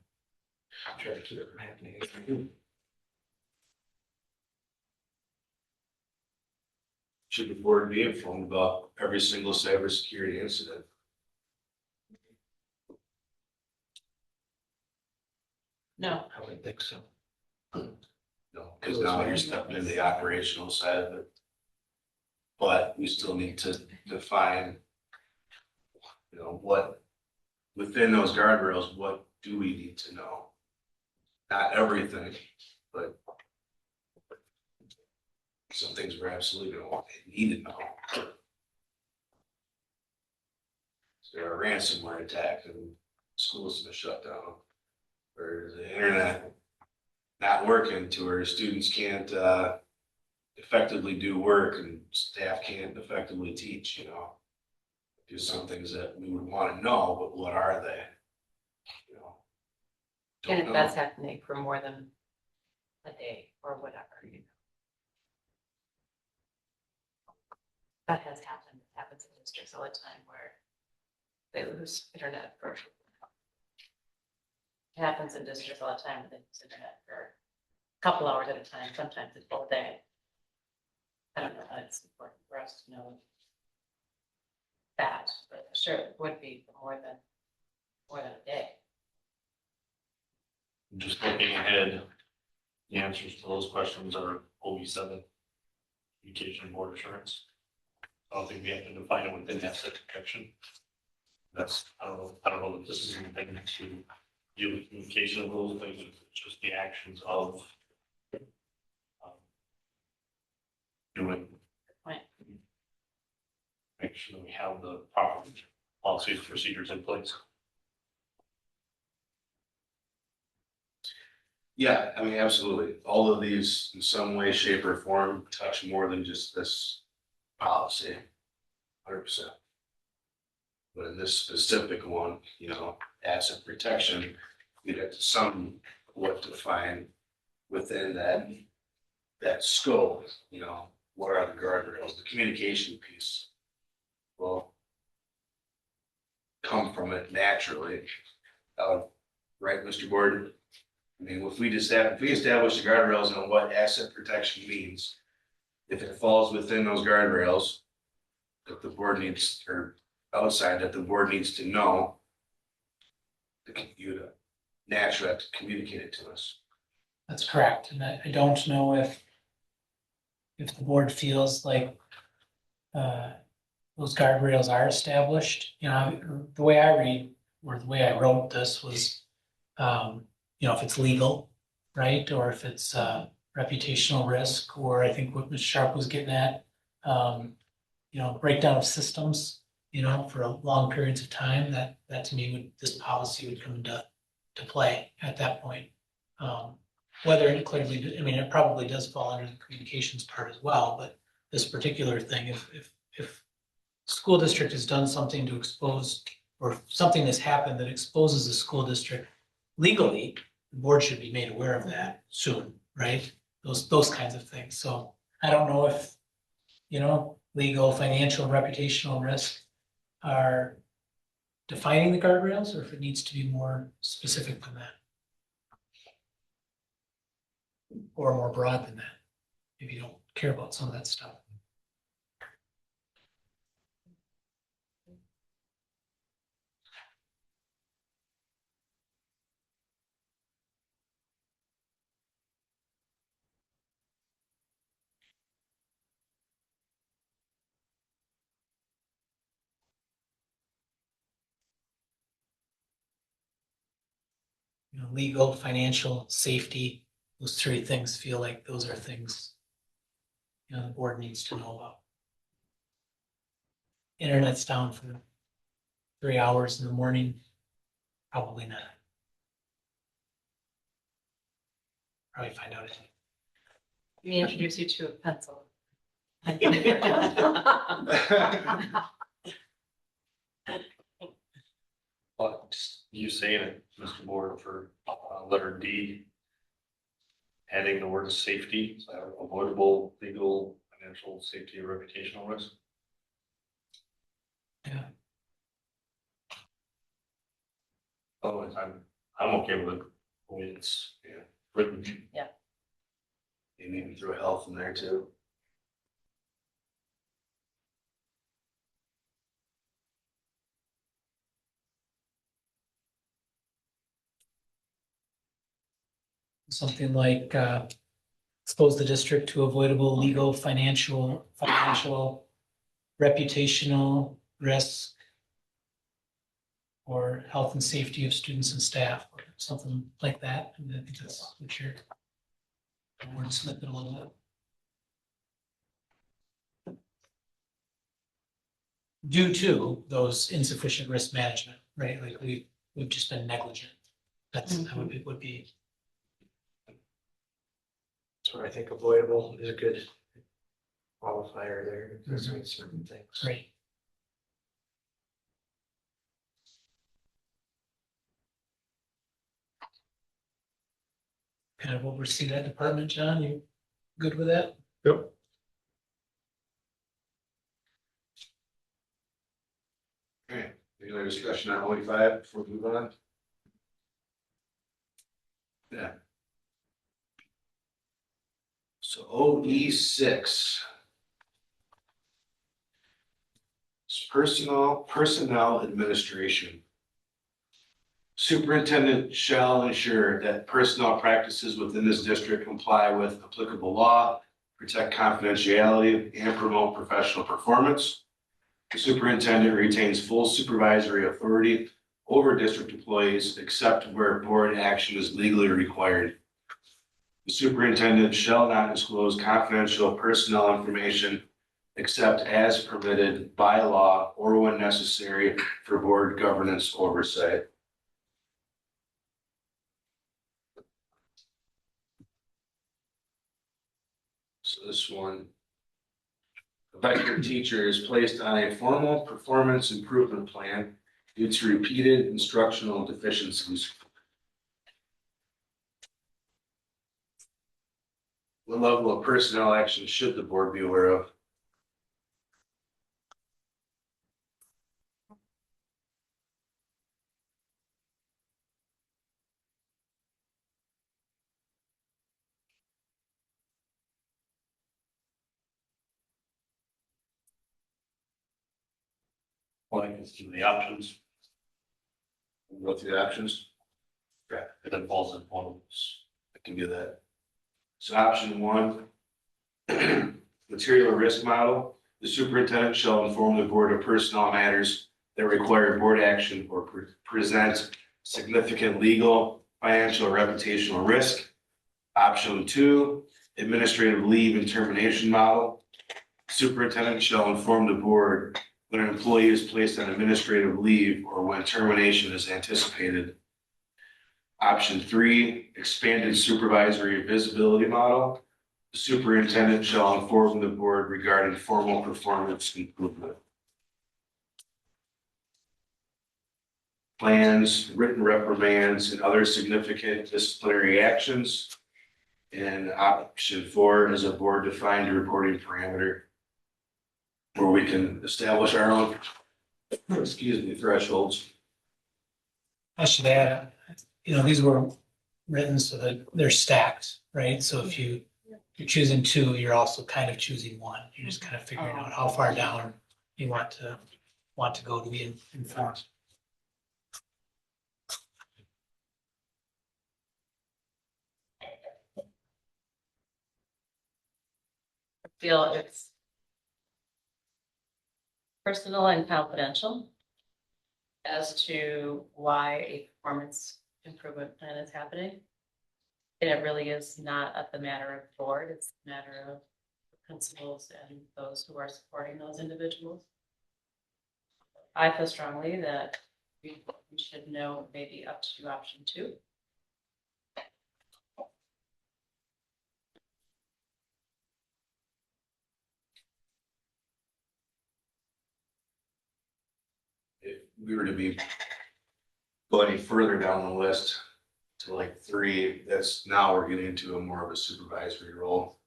Try to keep it from happening. Should the board be informed about every single cybersecurity incident? No. I wouldn't think so. No, because now you're stepping into the operational side of it. But we still need to define, you know, what, within those guardrails, what do we need to know? Not everything, but some things we're absolutely gonna need to know. Is there a ransomware attack and school's gonna shut down? Or is the internet not working to where students can't effectively do work and staff can't effectively teach, you know? Do some things that we would want to know, but what are they? You know? And Don't if know. that's happening for more than a day or whatever, you know. That has happened, it happens in districts all the time where they lose internet for. It happens in districts all the time, where they lose internet for a couple hours at a time, sometimes it's all day. I don't know, it's important for us to know that, but sure, it would be for more than a day. Just looking ahead, the answers to those questions are OE7, communication board assurance. I don't think we have to define it within asset protection. That's, I don't know that this is anything to deal with communication of those things, it's just the actions of doing. Right. Make sure that we have the proper policies, procedures in place. Yeah, I mean, absolutely. All of these in some way, shape or form touch more than just this policy. 100%. But in this specific one, you know, asset protection, we'd have to somewhat define within that scope, you know, what are the guardrails, the communication piece will come from it naturally. Right, Mr. Gordon? I mean, if we establish the guardrails on what asset protection means, if it falls within those guardrails, that the board needs, or outside that the board needs to know, you to naturally have to communicate it to us. That's correct, and I don't know if the board feels like those guardrails are established, you know, the way I read, or the way I wrote this was, you know, if it's legal, right, or if it's, reputational risk, or I think what Ms. Sharp was getting at, you know, breakdown of systems, you know, for long periods of time, that to me would, this policy would come into play at that point. Whether it clearly, I mean, it probably does fall under the communications part as well, but this particular thing, if school district has done something to expose, or something has happened that exposes the school district legally, the board should be made aware of that soon, right? Those kinds of things. So I don't know if, you know, legal, financial, reputational risk are defining the guardrails, or if it needs to be more specific than that. Or more broad than that, if you don't care about some of that stuff. You know, legal, financial, safety, those three things feel like those are things, you know, the board needs to know about. Internet's down for 3 hours in the morning, probably not. Probably find out. Let me introduce you to a pencil. But just you saying it, Mr. Board, for letter D, adding the word safety, so avoidable legal, financial, safety, or reputational risk. Yeah. Otherwise, I'm okay with it. The way it's, yeah, written. You maybe throw health in there too. Something like, expose the district to avoidable legal, financial, reputational risk, or health and safety of students and staff, or something like that. And I think that's what you're wordsmithing a little bit. Due to those insufficient risk management, right? Like we've just been negligent. That's how it would be. So I think avoidable is a good qualifier there, because there's certain things. Great. Kind of oversee that department, John. You good with that? Yep. Okay, any other discussion on OE5 before we move on? Yeah. So OE6. It's personnel administration. Superintendent shall ensure that personnel practices within this district comply with applicable law, protect confidentiality, and promote professional performance. The superintendent retains full supervisory authority over district employees except where board action is legally required. The superintendent shall not disclose confidential personnel information except as permitted by law or when necessary for board governance oversight. So this one, effective teacher is placed on a formal performance improvement plan due to repeated instructional deficiencies. What level of personnel action should the board be aware of? Well, I can see the options. Go through the options. It then falls in one of those. I can do that. So option one, material risk model The superintendent shall inform the board of personnel matters that require board action or present significant legal, financial, or reputational risk. Option 2, administrative leave and termination model. Superintendent shall inform the board when an employee is placed on administrative leave or when termination is anticipated. Option 3, expanded supervisory visibility model. The superintendent shall inform the board regarding formal performance improvement. Plans, written reprimands, and other significant disciplinary actions. And option 4 is a board-defined reporting parameter where we can establish our own, thresholds. I should add, these were written so that they're stacked, right? So if you're choosing 2, you're also kind of choosing 1. You're just kind of figuring out how far down you want to go to be informed. I feel it's personal and confidential as to why a performance improvement plan is happening. And it really is not at the matter of the board, it's a matter of the principals and those who are supporting those individuals. I feel strongly that we should know maybe up to option 2. If we were to go any further down the list to like 3, that's now we're getting into a more of a supervisory role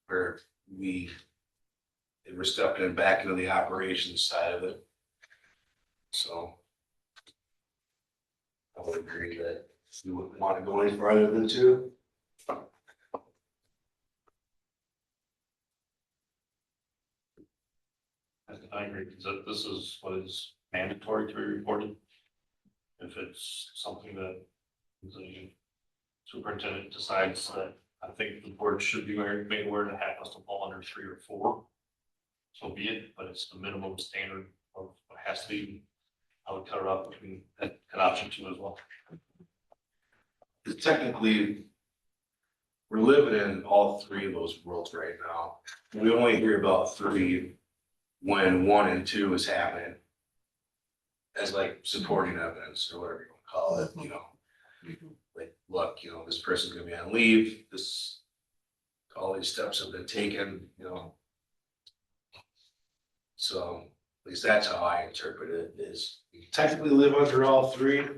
where we're stepping back into the operations side of it. So I would agree that we wouldn't want to go any farther than 2. I agree, because this is what is mandatory to be reported. If it's something that the superintendent decides that I think the board should be made aware that happens to fall under 3 or 4, so be it, but it's the minimum standard of what has to be. I would cut it off between an option 2 as well. Technically, we're living in all 3 of those worlds right now. We only hear about 3 when 1 and 2 is happening as like supporting evidence or whatever you want to call it, like, look, this person's gonna be on leave, all these steps have been taken, So at least that's how I interpret it, is we technically live under all 3,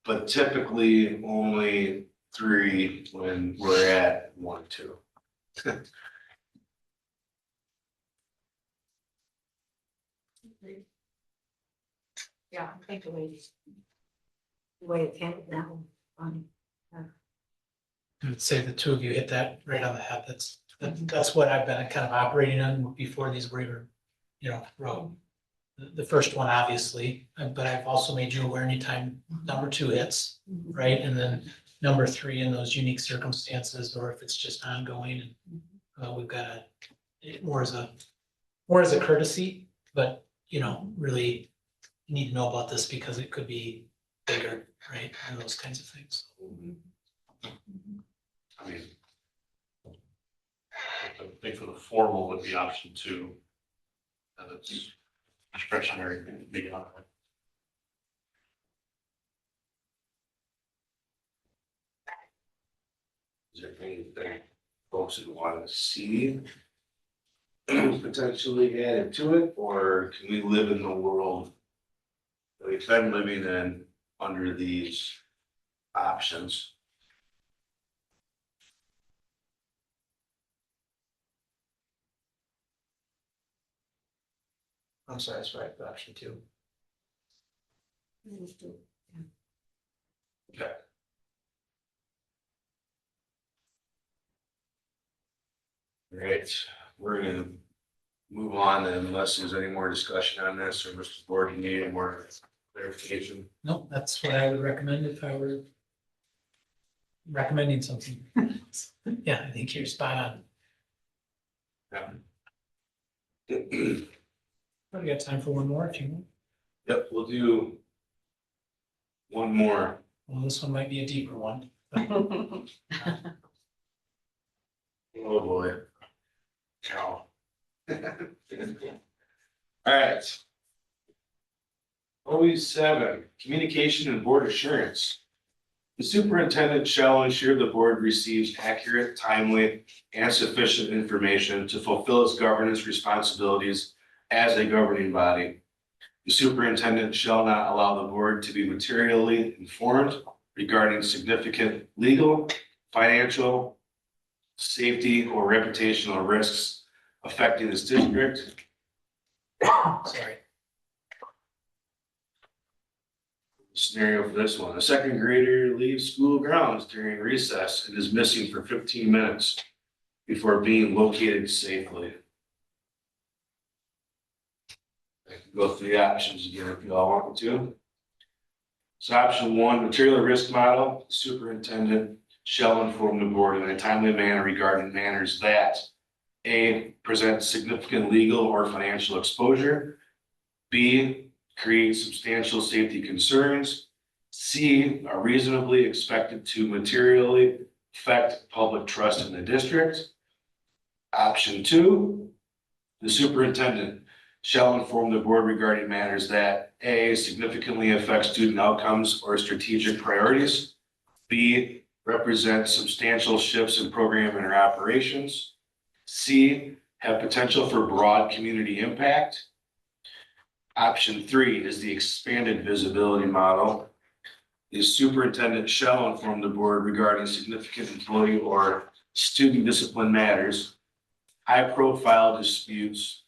but typically only 3 when we're at 1 and 2. Yeah, I think the way it's handled now, I would say the 2 of you hit that right on the head. That's what I've been kind of operating on before these were even, wrote. The first one, obviously, but I've also made you aware anytime number 2 hits, right? And then number 3 in those unique circumstances, or if it's just ongoing, and we've got more as a courtesy, but really you need to know about this because it could be bigger, right? And those kinds of things. I mean, I think for the formal would be option 2. And it's discretionary beyond that. is there anything folks would want to see potentially added to it, or can we live in the world that we've been living in under these options? I'm satisfied with option 2. Okay. All right, we're gonna move on unless there's any more discussion on this, or Mr. Board, you need any more clarification? Nope, that's what I would recommend if I were recommending something. Yeah, I think you're spot on. Yeah. We got time for one more if you want. Yep, we'll do one more. Well, this one might be a deeper one. Oh, boy. Cow. All right. Always 7, communication and board assurance. The superintendent shall ensure the board receives accurate, timely, and sufficient information to fulfill its governance responsibilities as a governing body. The superintendent shall not allow the board to be materially informed regarding significant legal, financial, safety, or reputational risks affecting this district. Sorry. Scenario for this one, a second grader leaves school grounds during recess and is missing for 15 minutes before being located safely. I can go through the options again if you all want me to. So option 1, material risk model, the superintendent shall inform the board in a timely manner regarding matters that A, present significant legal or financial exposure, B, create substantial safety concerns, C, are reasonably expected to materially affect public trust in the district. Option 2, the superintendent shall inform the board regarding matters that A, significantly affect student outcomes or strategic priorities, B, represent substantial shifts in program and operations, C, have potential for broad community impact. Option 3 is the expanded visibility model. The superintendent shall inform the board regarding significant employee or student discipline matters, high-profile disputes,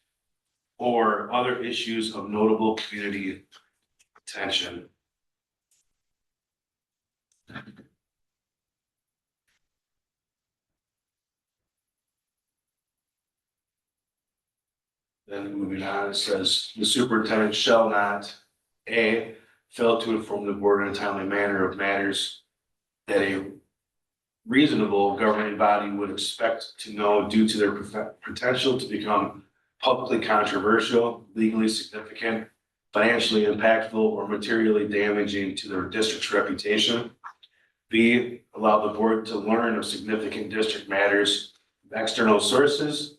or other issues of notable community attention. Then moving on, it says the superintendent shall not, A, fail to inform the board in a timely manner of matters that a reasonable governing body would expect to know due to their potential to become publicly controversial, legally significant, financially impactful, or materially damaging to their district's reputation. B, allow the board to learn of significant district matters from external sources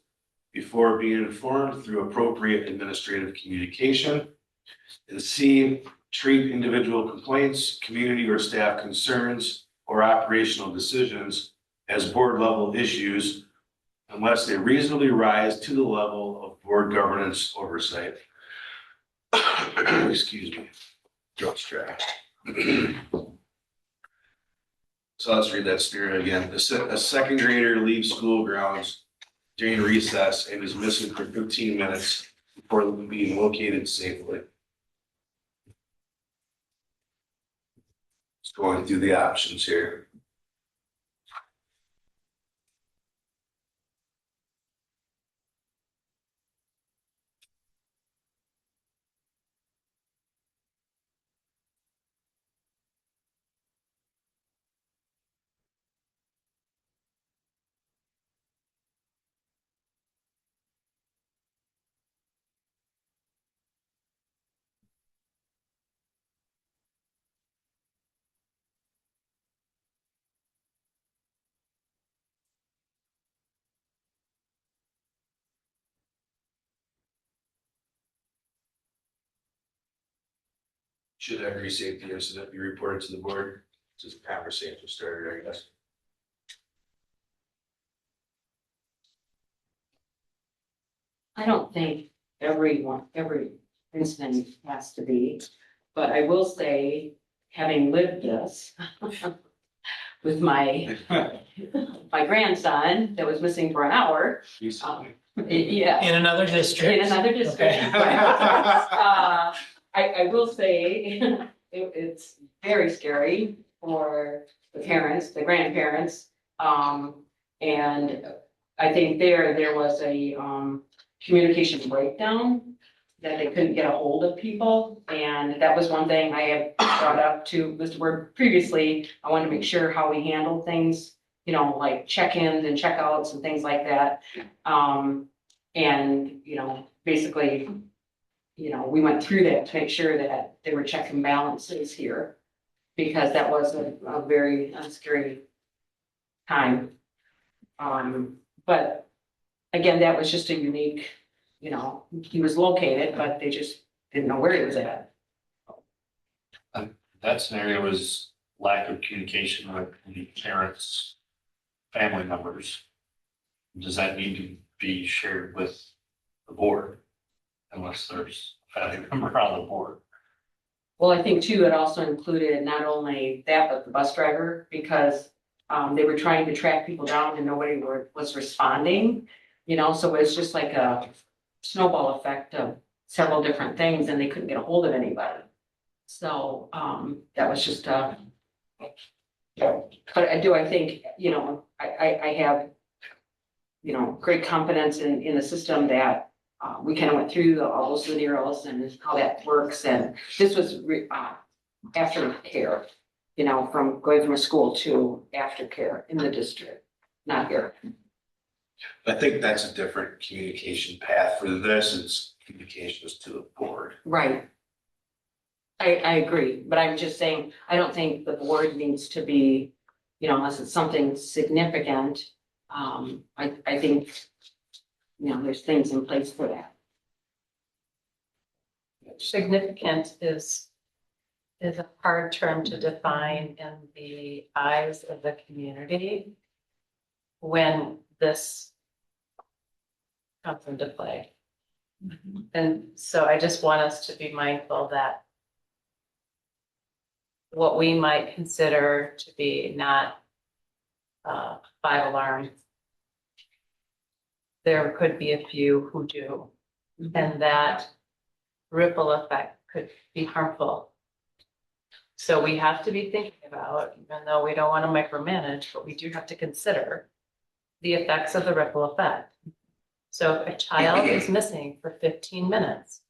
before being informed through appropriate administrative communication. And C, treat individual complaints, community or staff concerns, or operational decisions as board level issues unless they reasonably rise to the level of board governance oversight. Excuse me. Throat strap. So let's read that scenario again. A second grader leaves school grounds during recess and is missing for 15 minutes before being located safely. Just going through the options here. Should every safety incident be reported to the board? Just a conversation starter, I guess. I don't think every incident has to be, but I will say, having lived this with my grandson that was missing for an hour, yeah. In another district. In another district. Okay. I will say, it's very scary for the parents, the grandparents. And I think there was a, communication breakdown that they couldn't get a hold of people. And that was one thing I have brought up to Mr. Word previously. I wanted to make sure how we handle things, like check-ins and check-outs and things like that. And, basically, we went through that to make sure that there were check and balances here. Because that was a very scary time. But again, that was just a unique, he was located, but they just didn't know where he was at. That scenario was lack of communication with the parents, family members. Does that need to be shared with the board? Unless there's a family member on the board. Well, I think too, it also included not only that, but the bus driver, because they were trying to track people down and nobody was responding, so it's just like a snowball effect of several different things and they couldn't get a hold of anybody. So that was just but I think, I have, great confidence in the system that we kind of went through all those scenarios and how that works. And this was aftercare, from going from a school to aftercare in the district, not here. I think that's a different communication path for this. It's communications to the board. Right. I agree, but I'm just saying, I don't think the board needs to be, unless it's something significant. I think, there's things in place for that. Significant is a hard term to define in the eyes of the community when this comes into play. And so I just want us to be mindful that what we might consider to be not 5 alarm, there could be a few who do, and that ripple effect could be harmful. So we have to be thinking about, even though we don't want to micromanage, but we do have to consider the effects of the ripple effect. So if a child is missing for 15 minutes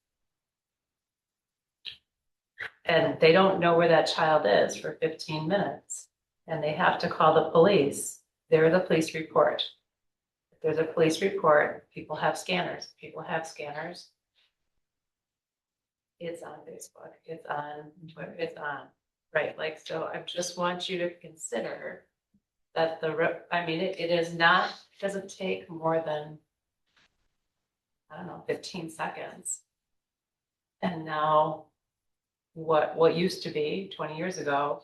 and they don't know where that child is for 15 minutes and they have to call the police, there's a police report. If there's a police report, people have scanners. People have scanners. It's on Facebook, it's on Twitter, it's on, right? Like, so I just want you to consider that it is not, it doesn't take more than, 15 seconds. And now what used to be 20 years ago,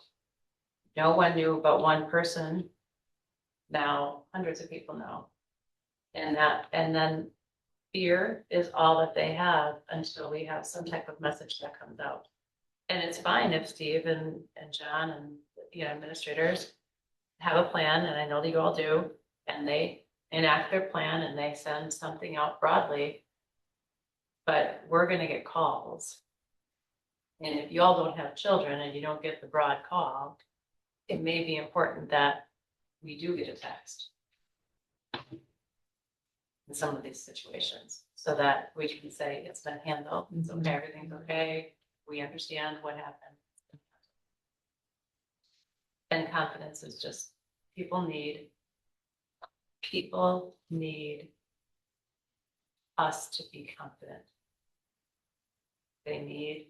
no one knew about one person. Now hundreds of people know. And then fear is all that they have until we have some type of message that comes out. And it's fine if Steve and John and administrators have a plan, and I know that you all do, and they enact their plan and they send something out broadly. But we're gonna get calls. And if you all don't have children and you don't get the broad call, it may be important that we do get a text in some of these situations, so that we can say it's been handled, it's okay, everything's okay, we understand what happened. And confidence is just, people need us to be confident. They need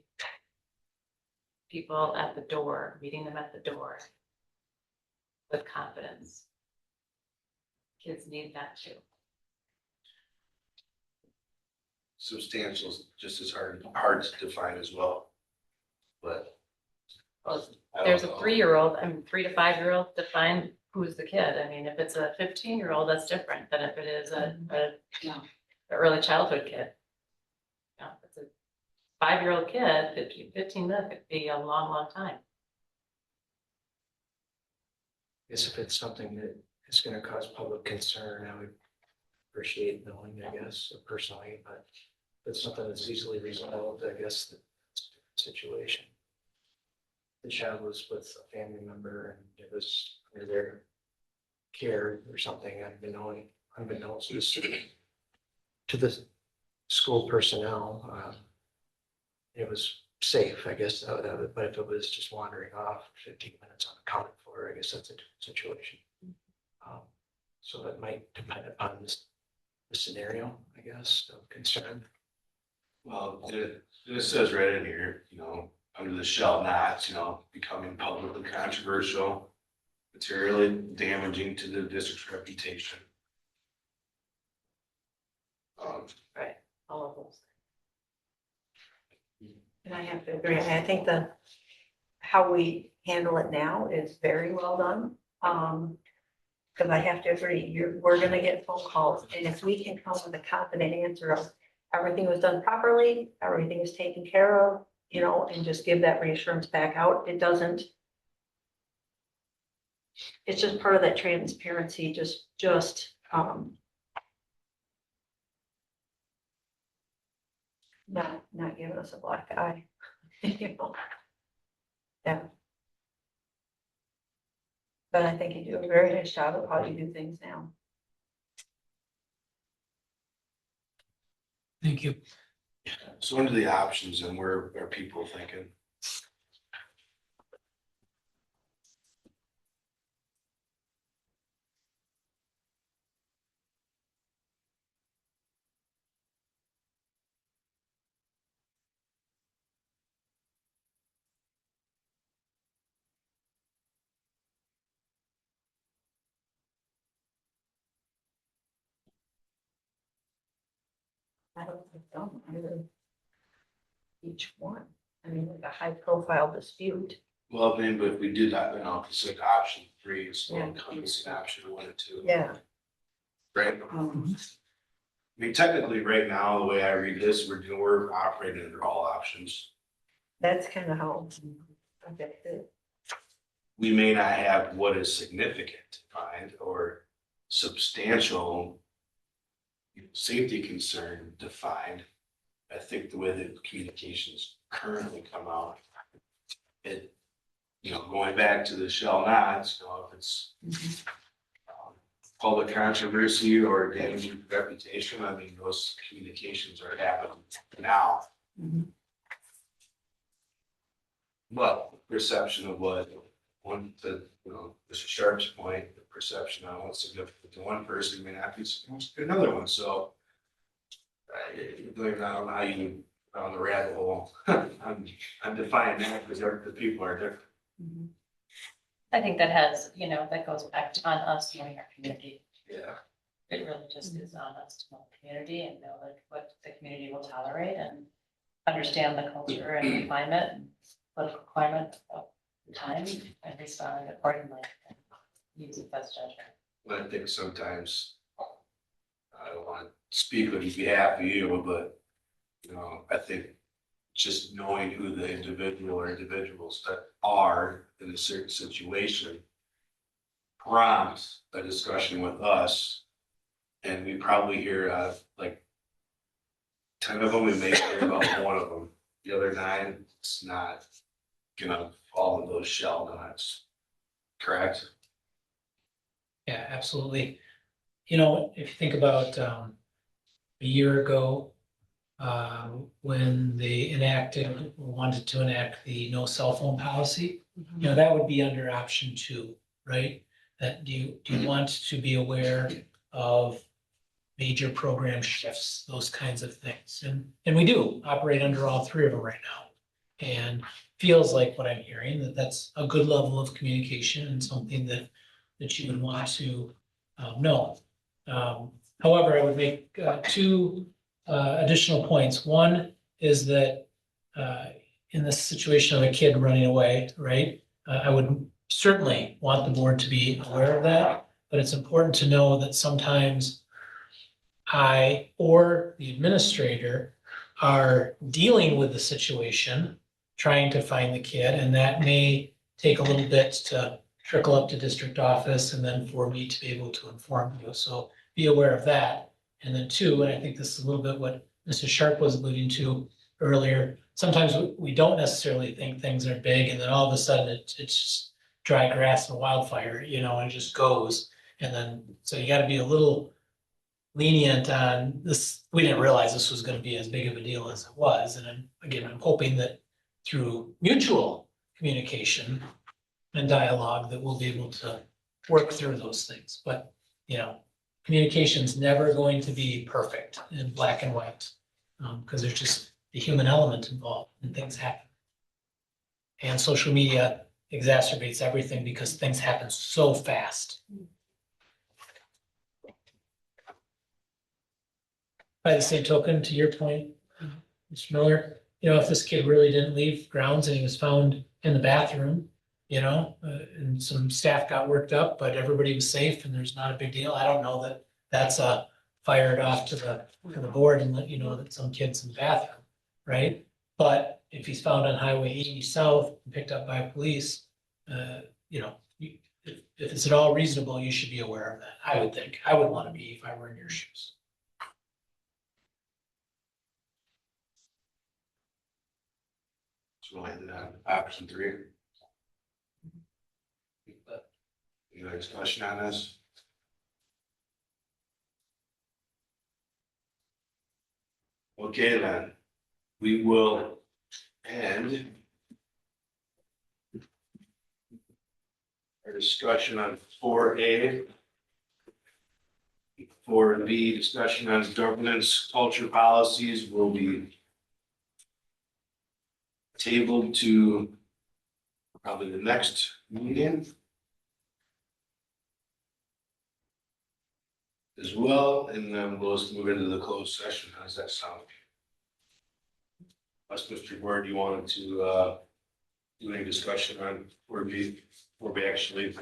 people at the door, meeting them at the door with confidence. Kids need that too. Substantial is just as hard to define as well. But Well, I don't there's a know. 3-year-old, 3 to 5-year-old, define who's the kid. If it's a 15-year-old, that's different than if it is an early childhood kid. If it's a 5-year-old kid, 15 minutes could be a long, long time. I guess if it's something that is gonna cause public concern, I would appreciate knowing, I guess, personally, but if it's something that's easily resolved, I guess, the situation. The child was with a family member and it was under their care or something, unbeknownst to the school personnel. It was safe, I guess, but if it was just wandering off 15 minutes unaccounted for, I guess that's a different situation. So that might depend upon the scenario, I I guess, of concern. Well, it says right in here, under the shall nots, becoming publicly controversial, materially damaging to the district's reputation. All of those. And I have to agree, I think that how we handle it now is very well done. Because I have to agree, we're gonna get phone calls, and if we can come with a confident answer of everything was done properly, everything is taken care of, and just give that reassurance back out, it doesn't. It's just part of that transparency, not giving us a black eye. Yeah. But I think you do a very nice job of how you do things now. Thank you. So under the options, and where are people thinking? I don't think so, either. Each one, I mean, like a high profile dispute. Well, but if we did that, it's like option 3, it's not encompassing option 1 and 2. Yeah. Right? I mean, technically, right now, the way I read this, we're operating under all options. That's kind of how. I get it. We may not have what is significant defined or substantial safety concern defined. I think the way that communications currently come out, going back to the shall nots, if it's public controversy or damaging reputation, I mean, those communications are happening now. Mhm. But perception of what Mr. Sharp's point, the perception on what's significant to one person may not be significant to another one, so. I don't know how you on the rabbit hole. I'm defining that because the people are different. Mhm. I think that has, that goes back on us knowing our community. Yeah. It really just is on us to know the community and know like what the community will tolerate and understand the culture and the climate and political climate of the time and respond accordingly. And use the best judgment. But I think sometimes, I don't want to speak on behalf of you, but, I think just knowing who the individual or individuals that are in a certain situation prompts a discussion with us. And we probably hear, like 10 of them, we may hear about 1 of them. The other 9, it's not gonna fall in those shall nots. Correct? Yeah, absolutely. If you think about a year ago, when they wanted to enact the no cell phone policy, that would be under option 2, right? That do you want to be aware of major program shifts, those kinds of things? And we do operate under all 3 of them right now. And feels like what I'm hearing, that's a good level of communication and something that you would want to know. However, I would make 2 additional points. One is that in this situation of a kid running away, right? I would certainly want the board to be aware of that, but it's important to know that sometimes I or the administrator are dealing with the situation, trying to find the kid, and that may take a little bit to trickle up to district office and then for me to be able to inform you. So be aware of that. And then 2, and I think this is a little bit what Mrs. Sharp was alluding to earlier, sometimes we don't necessarily think things are big and then all of a sudden it's just dry grass and wildfire, and it just goes. And then, so you gotta be a little lenient on this. We didn't realize this was gonna be as big of a deal as it was. And I'm hoping that through mutual communication and dialogue that we'll be able to work through those things. But, communication's never going to be perfect in black and white. Because there's just the human element involved and things happen. And social media exacerbates everything because things happen so fast. By the same token, to your point, Mr. Miller, if this kid really didn't leave grounds and he was found in the bathroom, and some staff got worked up, but everybody was safe and there's not a big deal. I don't know that that's fired off to the board and let you know that some kid's in the bathroom, right? But if he's found on Highway 80 South and picked up by police, if it's at all reasonable, you should be aware of that. I would think. I would want to be if I were in your shoes. So we'll end on option 3. Any other discussion on this? Okay, then, we will end our discussion on 4A. 4B, discussion on governance culture policies will be tabled to probably the next meeting as well, and then we'll just move into the closed session. How does that sound? Mr. Ward, you wanted to do any discussion on 4B, before we actually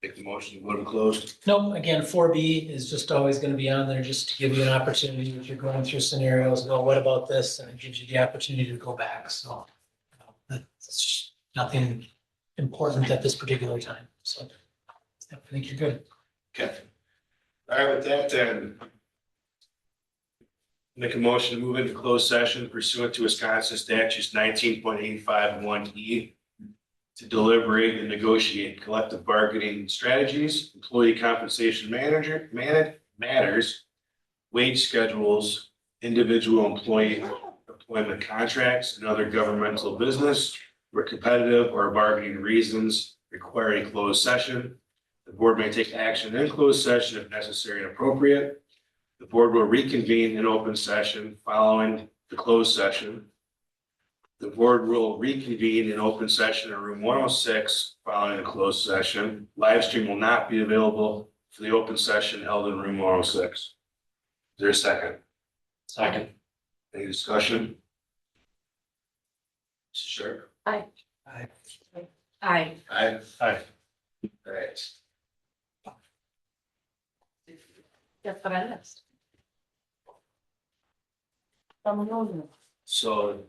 make the motion to go to closed? No, again, 4B is just always going to be on there just to give you an opportunity if you're going through scenarios, well, what about this? And it gives you the opportunity to go back. So that's nothing important at this particular time. So I think you're good. Okay. All right, with that, then. Make a motion to move into closed session pursuant to Wisconsin statutes 19.851E to deliberate and negotiate collective bargaining strategies, employee compensation matters, wage schedules, individual employee employment contracts, and other governmental business where competitive or bargaining reasons require a closed session. The board may take action in closed session if necessary and appropriate. The board will reconvene in open session following the closed session. The board will reconvene in open session in room 106 following the closed session. Live stream will not be available for the open session held in room 106. Is there a second? Second. Any discussion? Mrs. Sharp? Aye. Aye. Aye. Aye. Aye. All right. That's what I missed. So